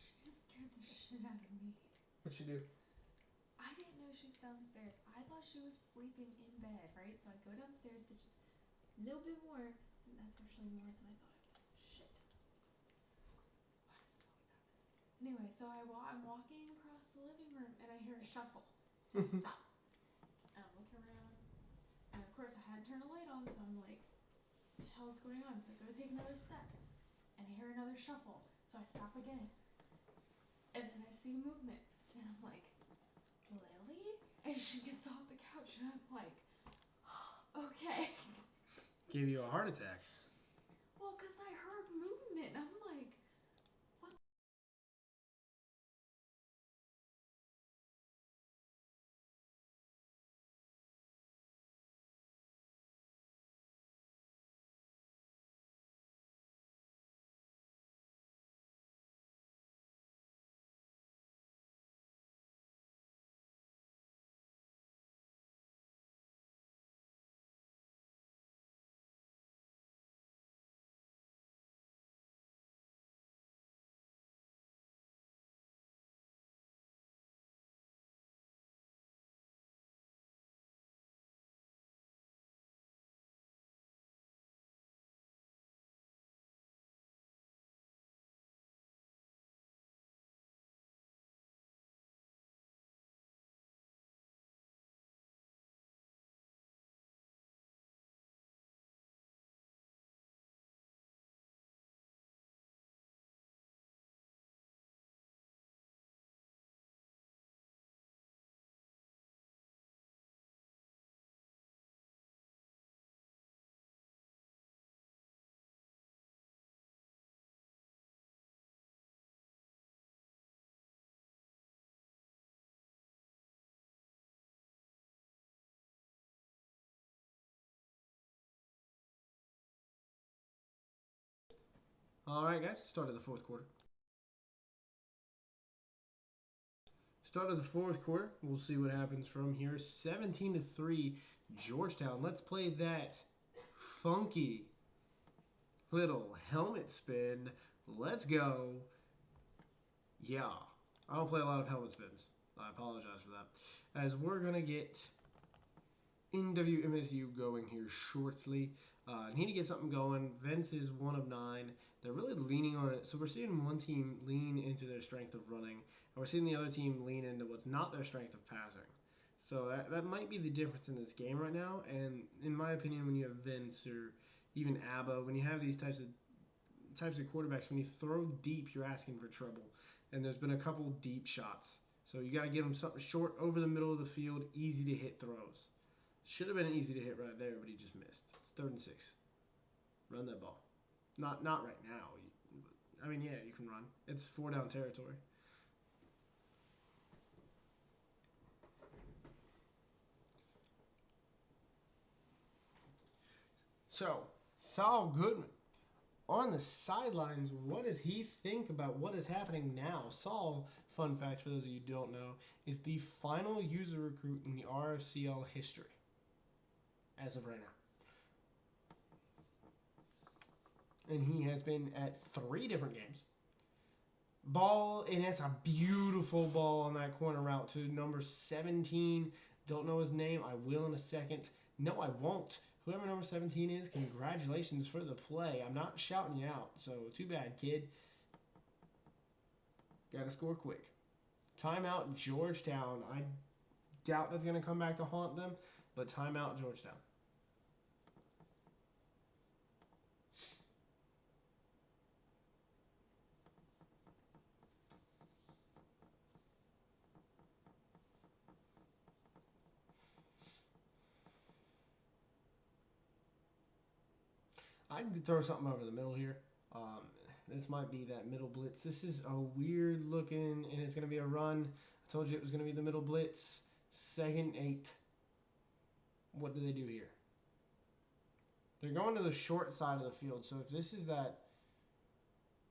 She scared the shit out of me. What'd she do? I didn't know she was downstairs. I thought she was sleeping in bed, right? So I go downstairs to just a little bit more, and that's actually more than I thought it was. Shit. Why does this always happen? Anyway, so I'm walking across the living room, and I hear a shuffle. And I stop. And I'm looking around, and of course I had to turn the light on, so I'm like, what the hell is going on? So I go take another step, and I hear another shuffle. So I stop again. And then I see movement, and I'm like, Lily? And she gets off the couch, and I'm like, okay. Gave you a heart attack. Well, because I heard movement, and I'm like, what? All right, guys, start of the fourth quarter. Start of the fourth quarter. We'll see what happens from here. 17-3, Georgetown. Let's play that funky little helmet spin. Let's go. Yeah, I don't play a lot of helmet spins. I apologize for that. As we're going to get in WMSU going here shortly. Need to get something going. Vince is 1 of 9. They're really leaning on it. So we're seeing one team lean into their strength of running, and we're seeing the other team lean into what's not their strength of passing. So that might be the difference in this game right now. And in my opinion, when you have Vince or even Abba, when you have these types of quarterbacks, when you throw deep, you're asking for trouble. And there's been a couple deep shots. So you got to give him something short over the middle of the field, easy to hit throws. Should have been easy to hit right there, but he just missed. It's 3rd and 6. Run that ball. Not right now. I mean, yeah, you can run. It's 4-down territory. So, Saul Goodman. On the sidelines, what does he think about what is happening now? Saul, fun fact for those of you who don't know, is the final user recruit in the RFCL history as of right now. And he has been at 3 different games. Ball, and it's a beautiful ball on that corner route to number 17. Don't know his name. I will in a second. No, I won't. Whoever number 17 is, congratulations for the play. I'm not shouting you out, so too bad, kid. Got to score quick. Timeout, Georgetown. I doubt that's going to come back to haunt them, but timeout, Georgetown. I'd throw something over the middle here. This might be that middle blitz. This is a weird looking, and it's going to be a run. I told you it was going to be the middle blitz. 2nd and 8. What do they do here? They're going to the short side of the field. So if this is that,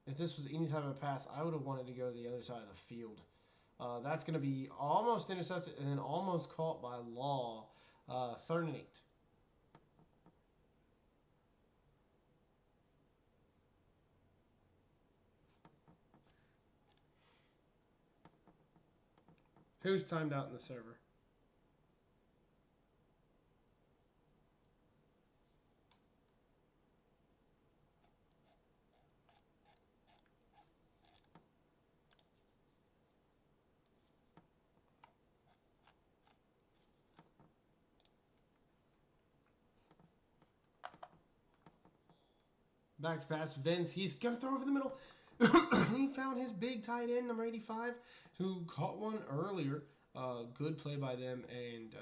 if this was any type of pass, I would have wanted to go to the other side of the field. That's going to be almost intercepted and then almost caught by Law. 3rd and 8. Who's timed out in the server? Back to pass. Vince, he's going to throw over the middle. He found his big tight end, number 85, who caught one earlier. Good play by them, and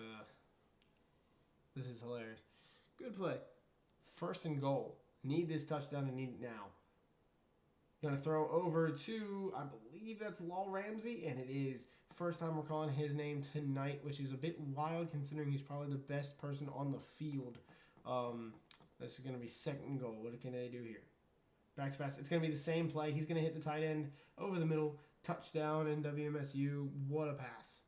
this is hilarious. Good play. 1st and goal. Need this touchdown and need it now. Going to throw over to, I believe that's Law Ramsey, and it is. First time we're calling his name tonight, which is a bit wild considering he's probably the best person on the field. This is going to be 2nd goal. What can they do here? Back to pass. It's going to be the same play. He's going to hit the tight end over the middle. Touchdown in WMSU. What a pass.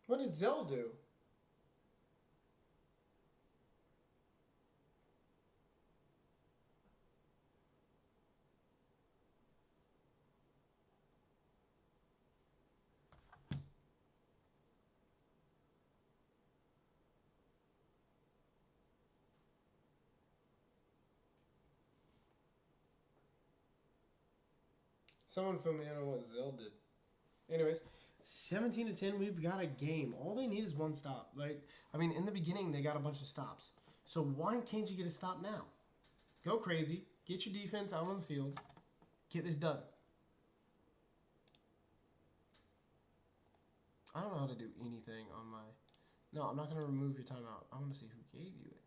What did Zell do? Someone fill me in on what Zell did. Anyways, 17-10, we've got a game. All they need is one stop. Like, I mean, in the beginning, they got a bunch of stops. So why can't you get a stop now? Go crazy. Get your defense out on the field. Get this done. I don't know how to do anything on my... No, I'm not going to remove your timeout. I want to see who gave you it.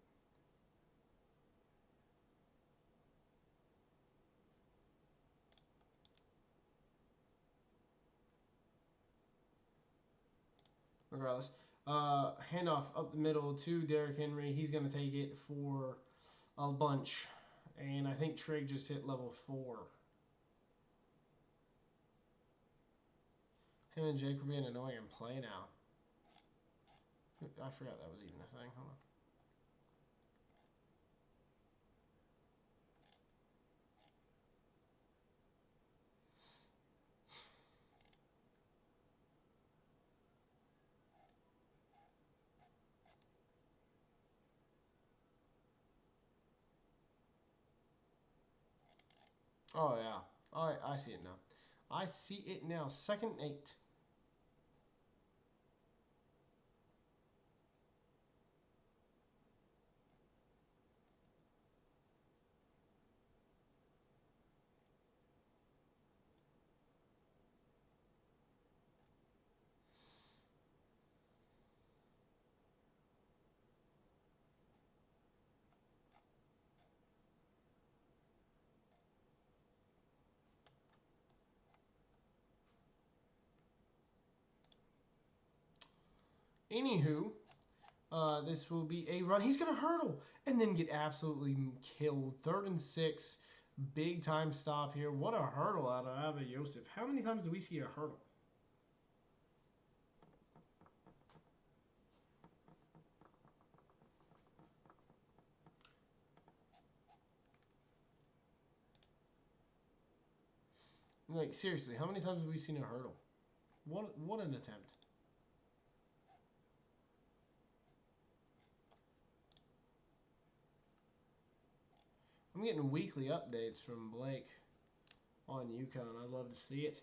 Regardless, Handoff up the middle to Derrick Henry. He's going to take it for a bunch. And I think Trigg just hit level 4. Him and Jake were being annoying and play now. I forgot that was even a thing. Hold on. Oh, yeah. All right, I see it now. I see it now. 2nd and 8. Anywho, this will be a run. He's going to hurdle and then get absolutely killed. 3rd and 6. Big time stop here. What a hurdle out of Abba Yosef. How many times do we see a hurdle? Like, seriously, how many times have we seen a hurdle? What an attempt. I'm getting weekly updates from Blake on UConn. I'd love to see it.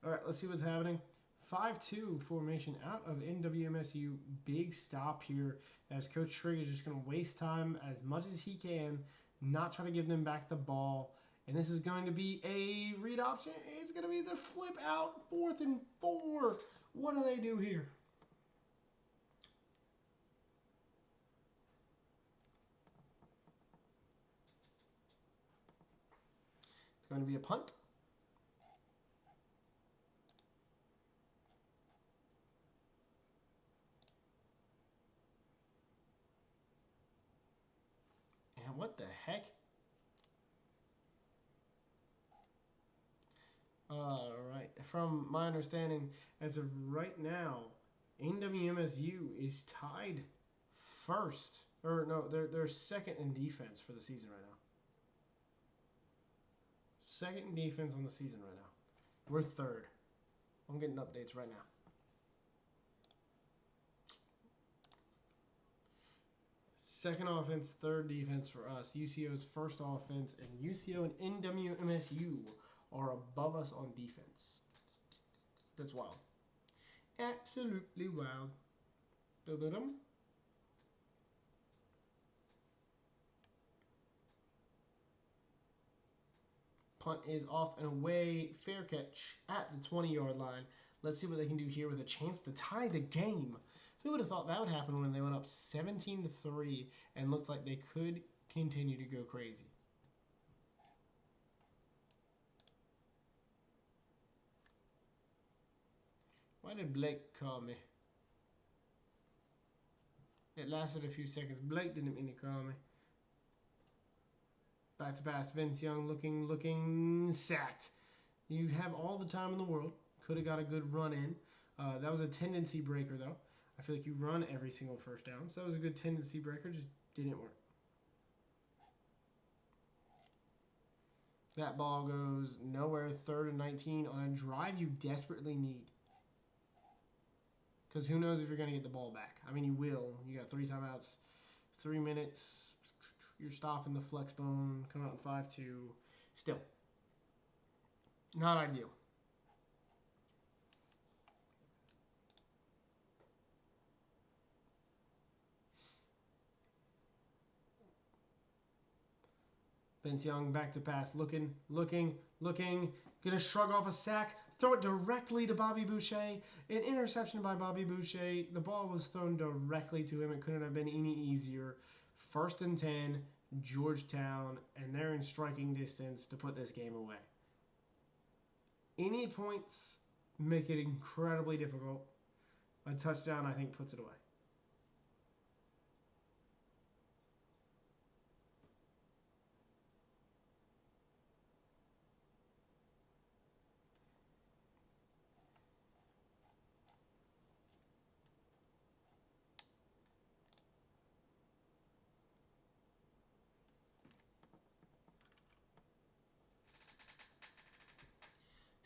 All right, let's see what's happening. 5-2 formation out of NWMSU. Big stop here as Coach Trigg is just going to waste time as much as he can, not try to give them back the ball. And this is going to be a read option. It's going to be the flip out, 4th and 4. What do they do here? It's going to be a punt. And what the heck? Right. From my understanding, as of right now, NWMSU is tied first. Or no, they're 2nd in defense for the season right now. 2nd in defense on the season right now. We're 3rd. I'm getting updates right now. Second offense, 3rd defense for us. UCO's 1st offense, and UCO and NWMSU are above us on defense. That's wild. Absolutely wild. Ba-ba-dum. Punt is off and away. Fair catch at the 20-yard line. Let's see what they can do here with a chance to tie the game. Who would have thought that would happen when they went up 17-3 and looked like they could continue to go crazy? Why did Blake call me? It lasted a few seconds. Blake didn't mean to call me. Back to pass. Vince Young looking sacked. You have all the time in the world. Could have got a good run in. That was a tendency breaker, though. I feel like you run every single first down. So that was a good tendency breaker. Just didn't work. That ball goes nowhere. 3rd and 19 on a drive you desperately need. Because who knows if you're going to get the ball back. I mean, you will. You got 3 timeouts, 3 minutes. You're stopping the flex bone. Come out in 5-2. Still. Not ideal. Vince Young back to pass. Looking. Gonna shrug off a sack. Throw it directly to Bobby Boucher. An interception by Bobby Boucher. The ball was thrown directly to him. It couldn't have been any easier. 1st and 10, Georgetown, and they're in striking distance to put this game away. Any points make it incredibly difficult. A touchdown, I think, puts it away.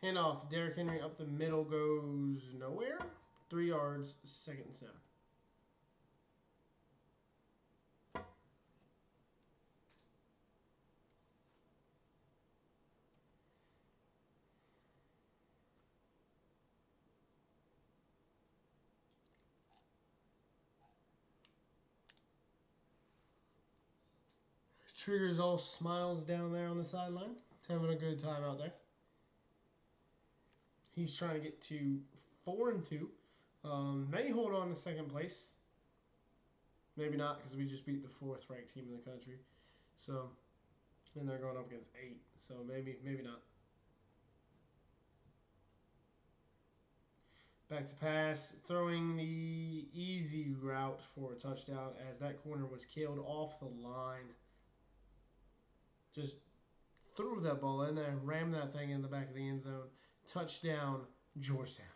Handoff. Derrick Henry up the middle goes nowhere. 3 yards, 2nd and 7. Triggers all smiles down there on the sideline. Having a good time out there. He's trying to get to 4-2. May hold on to 2nd place. Maybe not, because we just beat the 4th ranked team in the country. So, and they're going up against 8. So maybe not. Back to pass, throwing the easy route for a touchdown as that corner was killed off the line. Just threw that ball in there, rammed that thing in the back of the end zone. Touchdown, Georgetown.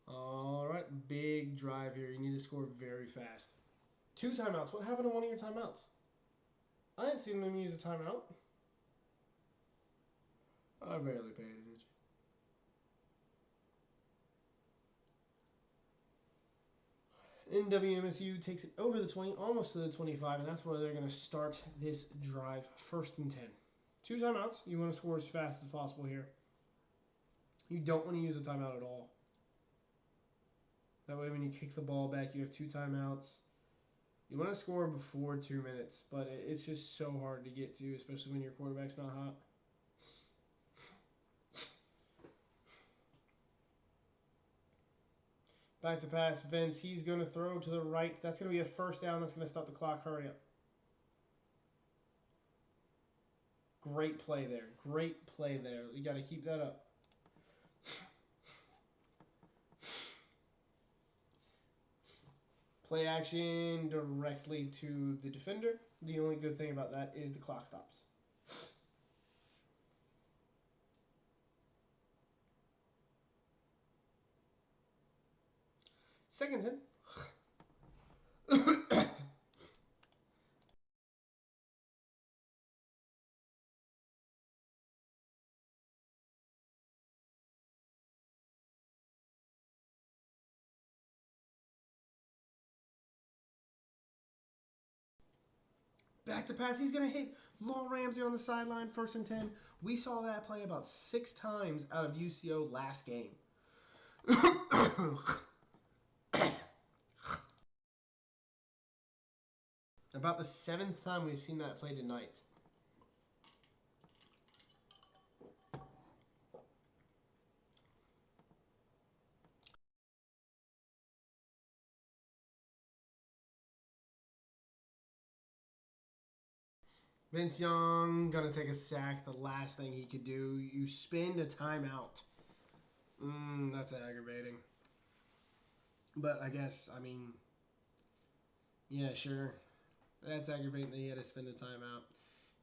All right, big drive here. You need to score very fast. 2 timeouts. What happened to one of your timeouts? I didn't see them use a timeout. I barely paid attention. NWMSU takes it over the 20, almost to the 25, and that's where they're going to start this drive. 1st and 10. 2 timeouts. You want to score as fast as possible here. You don't want to use a timeout at all. That way when you kick the ball back, you have 2 timeouts. You want to score before 2 minutes, but it's just so hard to get to, especially when your quarterback's not hot. Back to pass, Vince. He's going to throw to the right. That's going to be a 1st down. That's going to stop the clock. Hurry up. Great play there. Great play there. You got to keep that up. Play action directly to the defender. The only good thing about that is the clock stops. Second 10. Back to pass. He's going to hit Law Ramsey on the sideline. 1st and 10. We saw that play about 6 times out of UCO last game. About the 7th time we've seen that play tonight. Vince Young gonna take a sack. The last thing he could do. You spend a timeout. That's aggravating. But I guess, I mean, yeah, sure. That's aggravating that he had to spend a timeout.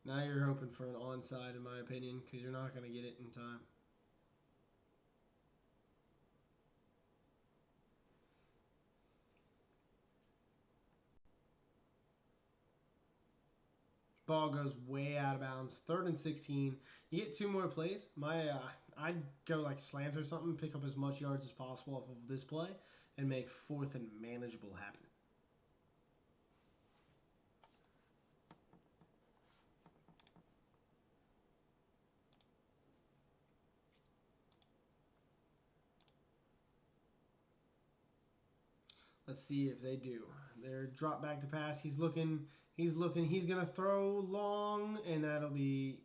Now you're hoping for an onside, in my opinion, because you're not going to get it in time. Ball goes way out of bounds. 3rd and 16. You get 2 more plays. I'd go like slants or something, pick up as much yards as possible off of this play, and make 4th and manageable happen. Let's see if they do. They're drop back to pass. He's looking. He's going to throw long, and that'll be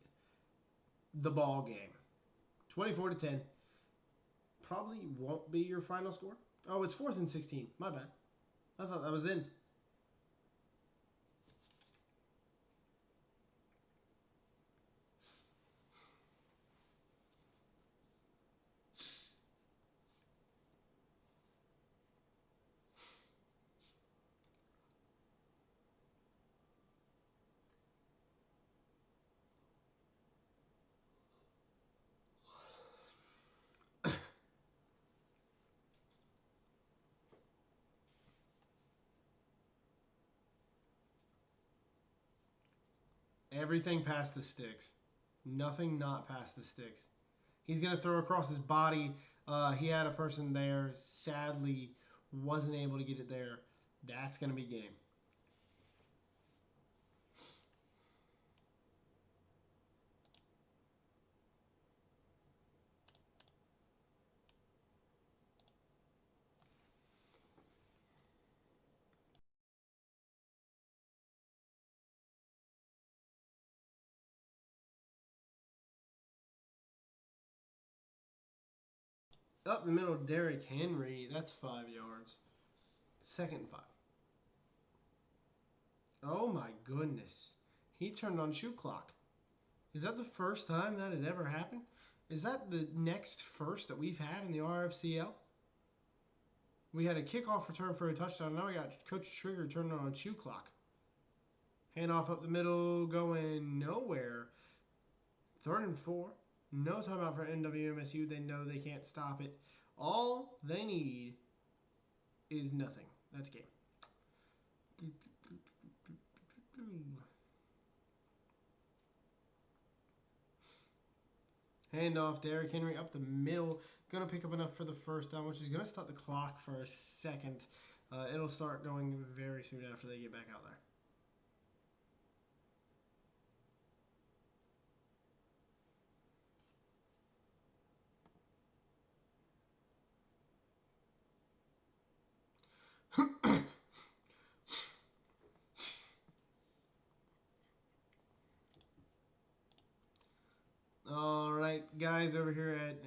the ball game. 24-10. Probably won't be your final score. Oh, it's 4th and 16. My bad. I thought that was in. Everything past the sticks. Nothing not past the sticks. He's going to throw across his body. He had a person there. Sadly, wasn't able to get it there. That's going to be game. Up the middle, Derrick Henry. That's 5 yards. 2nd and 5. Oh my goodness. He turned on shoe clock. Is that the first time that has ever happened? Is that the next first that we've had in the RFCL? We had a kickoff return for a touchdown. Now we got Coach Trigger turning on shoe clock. Handoff up the middle, going nowhere. 3rd and 4. No timeout for NWMSU. They know they can't stop it. All they need is nothing. That's game. Handoff, Derrick Henry up the middle. Going to pick up enough for the first down, which is going to start the clock for a second. It'll start going very soon after they get back out there. All right, guys over here at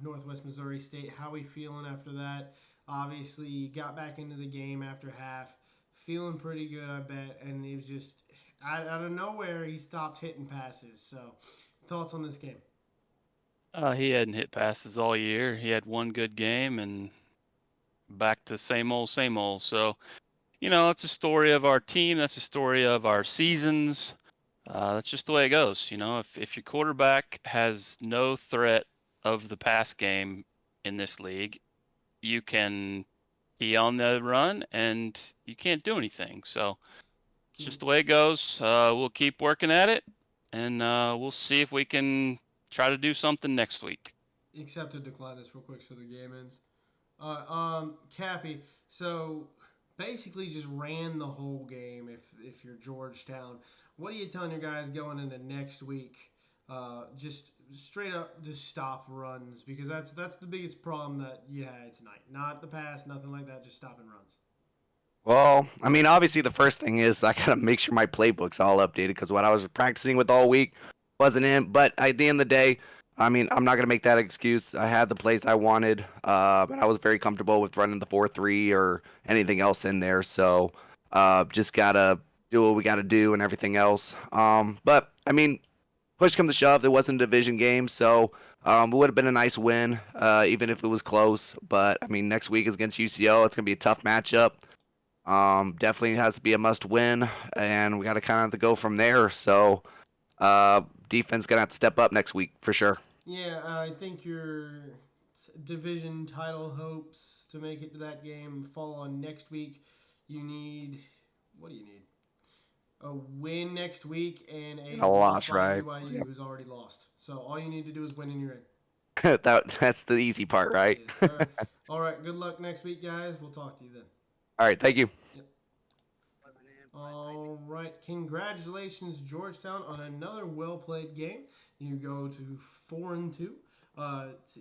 Northwest Missouri State, how we feeling after that? Obviously, you got back into the game after half. Feeling pretty good, I bet. And it was just, out of nowhere, he stopped hitting passes. So, thoughts on this game? He hadn't hit passes all year. He had one good game and back to same old, same old. So, it's a story of our team. That's a story of our seasons. That's just the way it goes. If your quarterback has no threat of the pass game in this league, you can be on the run and you can't do anything. So it's just the way it goes. We'll keep working at it, and we'll see if we can try to do something next week. Accept to decline this real quick so the game ends. Cappy, so basically just ran the whole game if you're Georgetown. What are you telling your guys going into next week? Just straight up just stop runs, because that's the biggest problem that you had tonight. Not the pass, nothing like that, just stopping runs. Well, I mean, obviously the first thing is I gotta make sure my playbook's all updated because what I was practicing with all week wasn't in. But at the end of the day, I mean, I'm not gonna make that excuse. I had the plays I wanted, and I was very comfortable with running the 4-3 or anything else in there. So, just gotta do what we gotta do and everything else. But I mean, push come to shove, it wasn't a division game, so it would have been a nice win, even if it was close. But I mean, next week is against UCO. It's gonna be a tough matchup. Definitely has to be a must win, and we got to kind of go from there. So, defense gonna have to step up next week for sure. Yeah, I think your division title hopes to make it to that game fall on next week. You need, what do you need? A win next week and a loss, by right? BYU, who's already lost. So all you need to do is win and you're in. That's the easy part, right? Yes, sir. All right, good luck next week, guys. We'll talk to you then. All right, thank you. Yep. All right, congratulations, Georgetown, on another well-played game. You go to 4-2.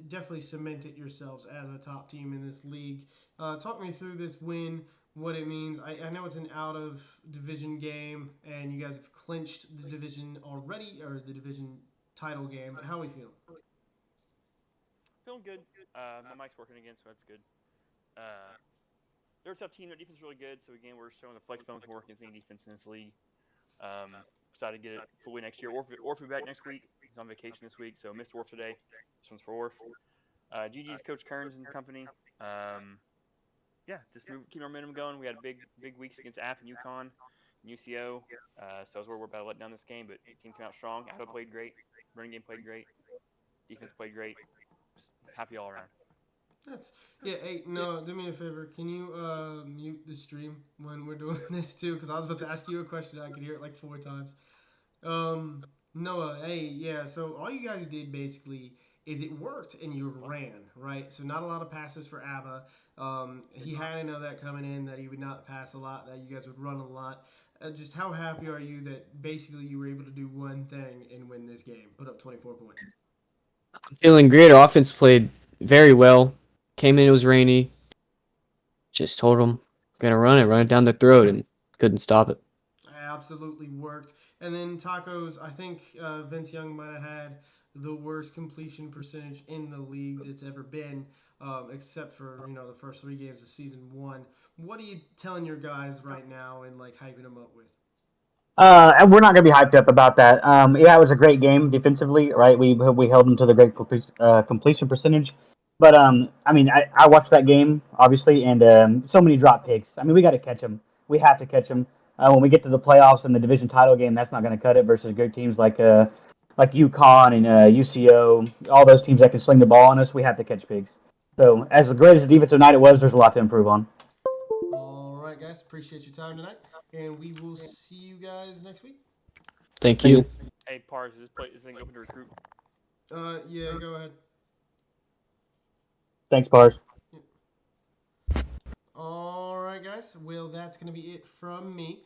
Definitely cemented yourselves as a top team in this league. Talk me through this win, what it means. I know it's an out-of-division game, and you guys have clinched the division already, or the division title game, but how are we feeling? Feeling good. My mic's working again, so that's good. They're a tough team. Their defense is really good. So again, we're showing the flex bone can work against any defense in this league. Excited to get it fully next year. Orf will be back next week. He's on vacation this week, so missed Orf today. This one's for Orf. GG's Coach Kearns and company. Yeah, just keep our momentum going. We had big weeks against App and UConn and UCO. So I was worried we're about to let down this game, but the team came out strong. App played great. Running game played great. Defense played great. Just happy all around. Hey, no, do me a favor. Can you mute the stream when we're doing this too? Because I was about to ask you a question. I could hear it like 4 times. Noah, hey, yeah, so all you guys did basically is it worked and you ran, right? So not a lot of passes for ABBA. He had to know that coming in that he would not pass a lot, that you guys would run a lot. Just how happy are you that basically you were able to do one thing and win this game, put up 24 points? Feeling great. Offense played very well. Came in, it was rainy. Just told them, gonna run it down the throat, and couldn't stop it. Absolutely worked. And then tacos, I think Vince Young might have had the worst completion percentage in the league that's ever been, except for the first 3 games of season one. What are you telling your guys right now and like hyping them up with? And we're not going to be hyped up about that. Yeah, it was a great game defensively, right? We held them to the great completion percentage. But I mean, I watched that game obviously, and so many drop picks. I mean, we got to catch them. We have to catch them. When we get to the playoffs and the division title game, that's not going to cut it versus good teams like UConn and UCO, all those teams that can sling the ball on us. We have to catch pigs. So as great as the defensive night it was, there's a lot to improve on. All right, guys. Appreciate your time tonight, and we will see you guys next week. Thank you. Hey, Pars, is this thing open to recruit? Yeah, go ahead. Thanks, Pars. All right, guys. Well, that's gonna be it from me.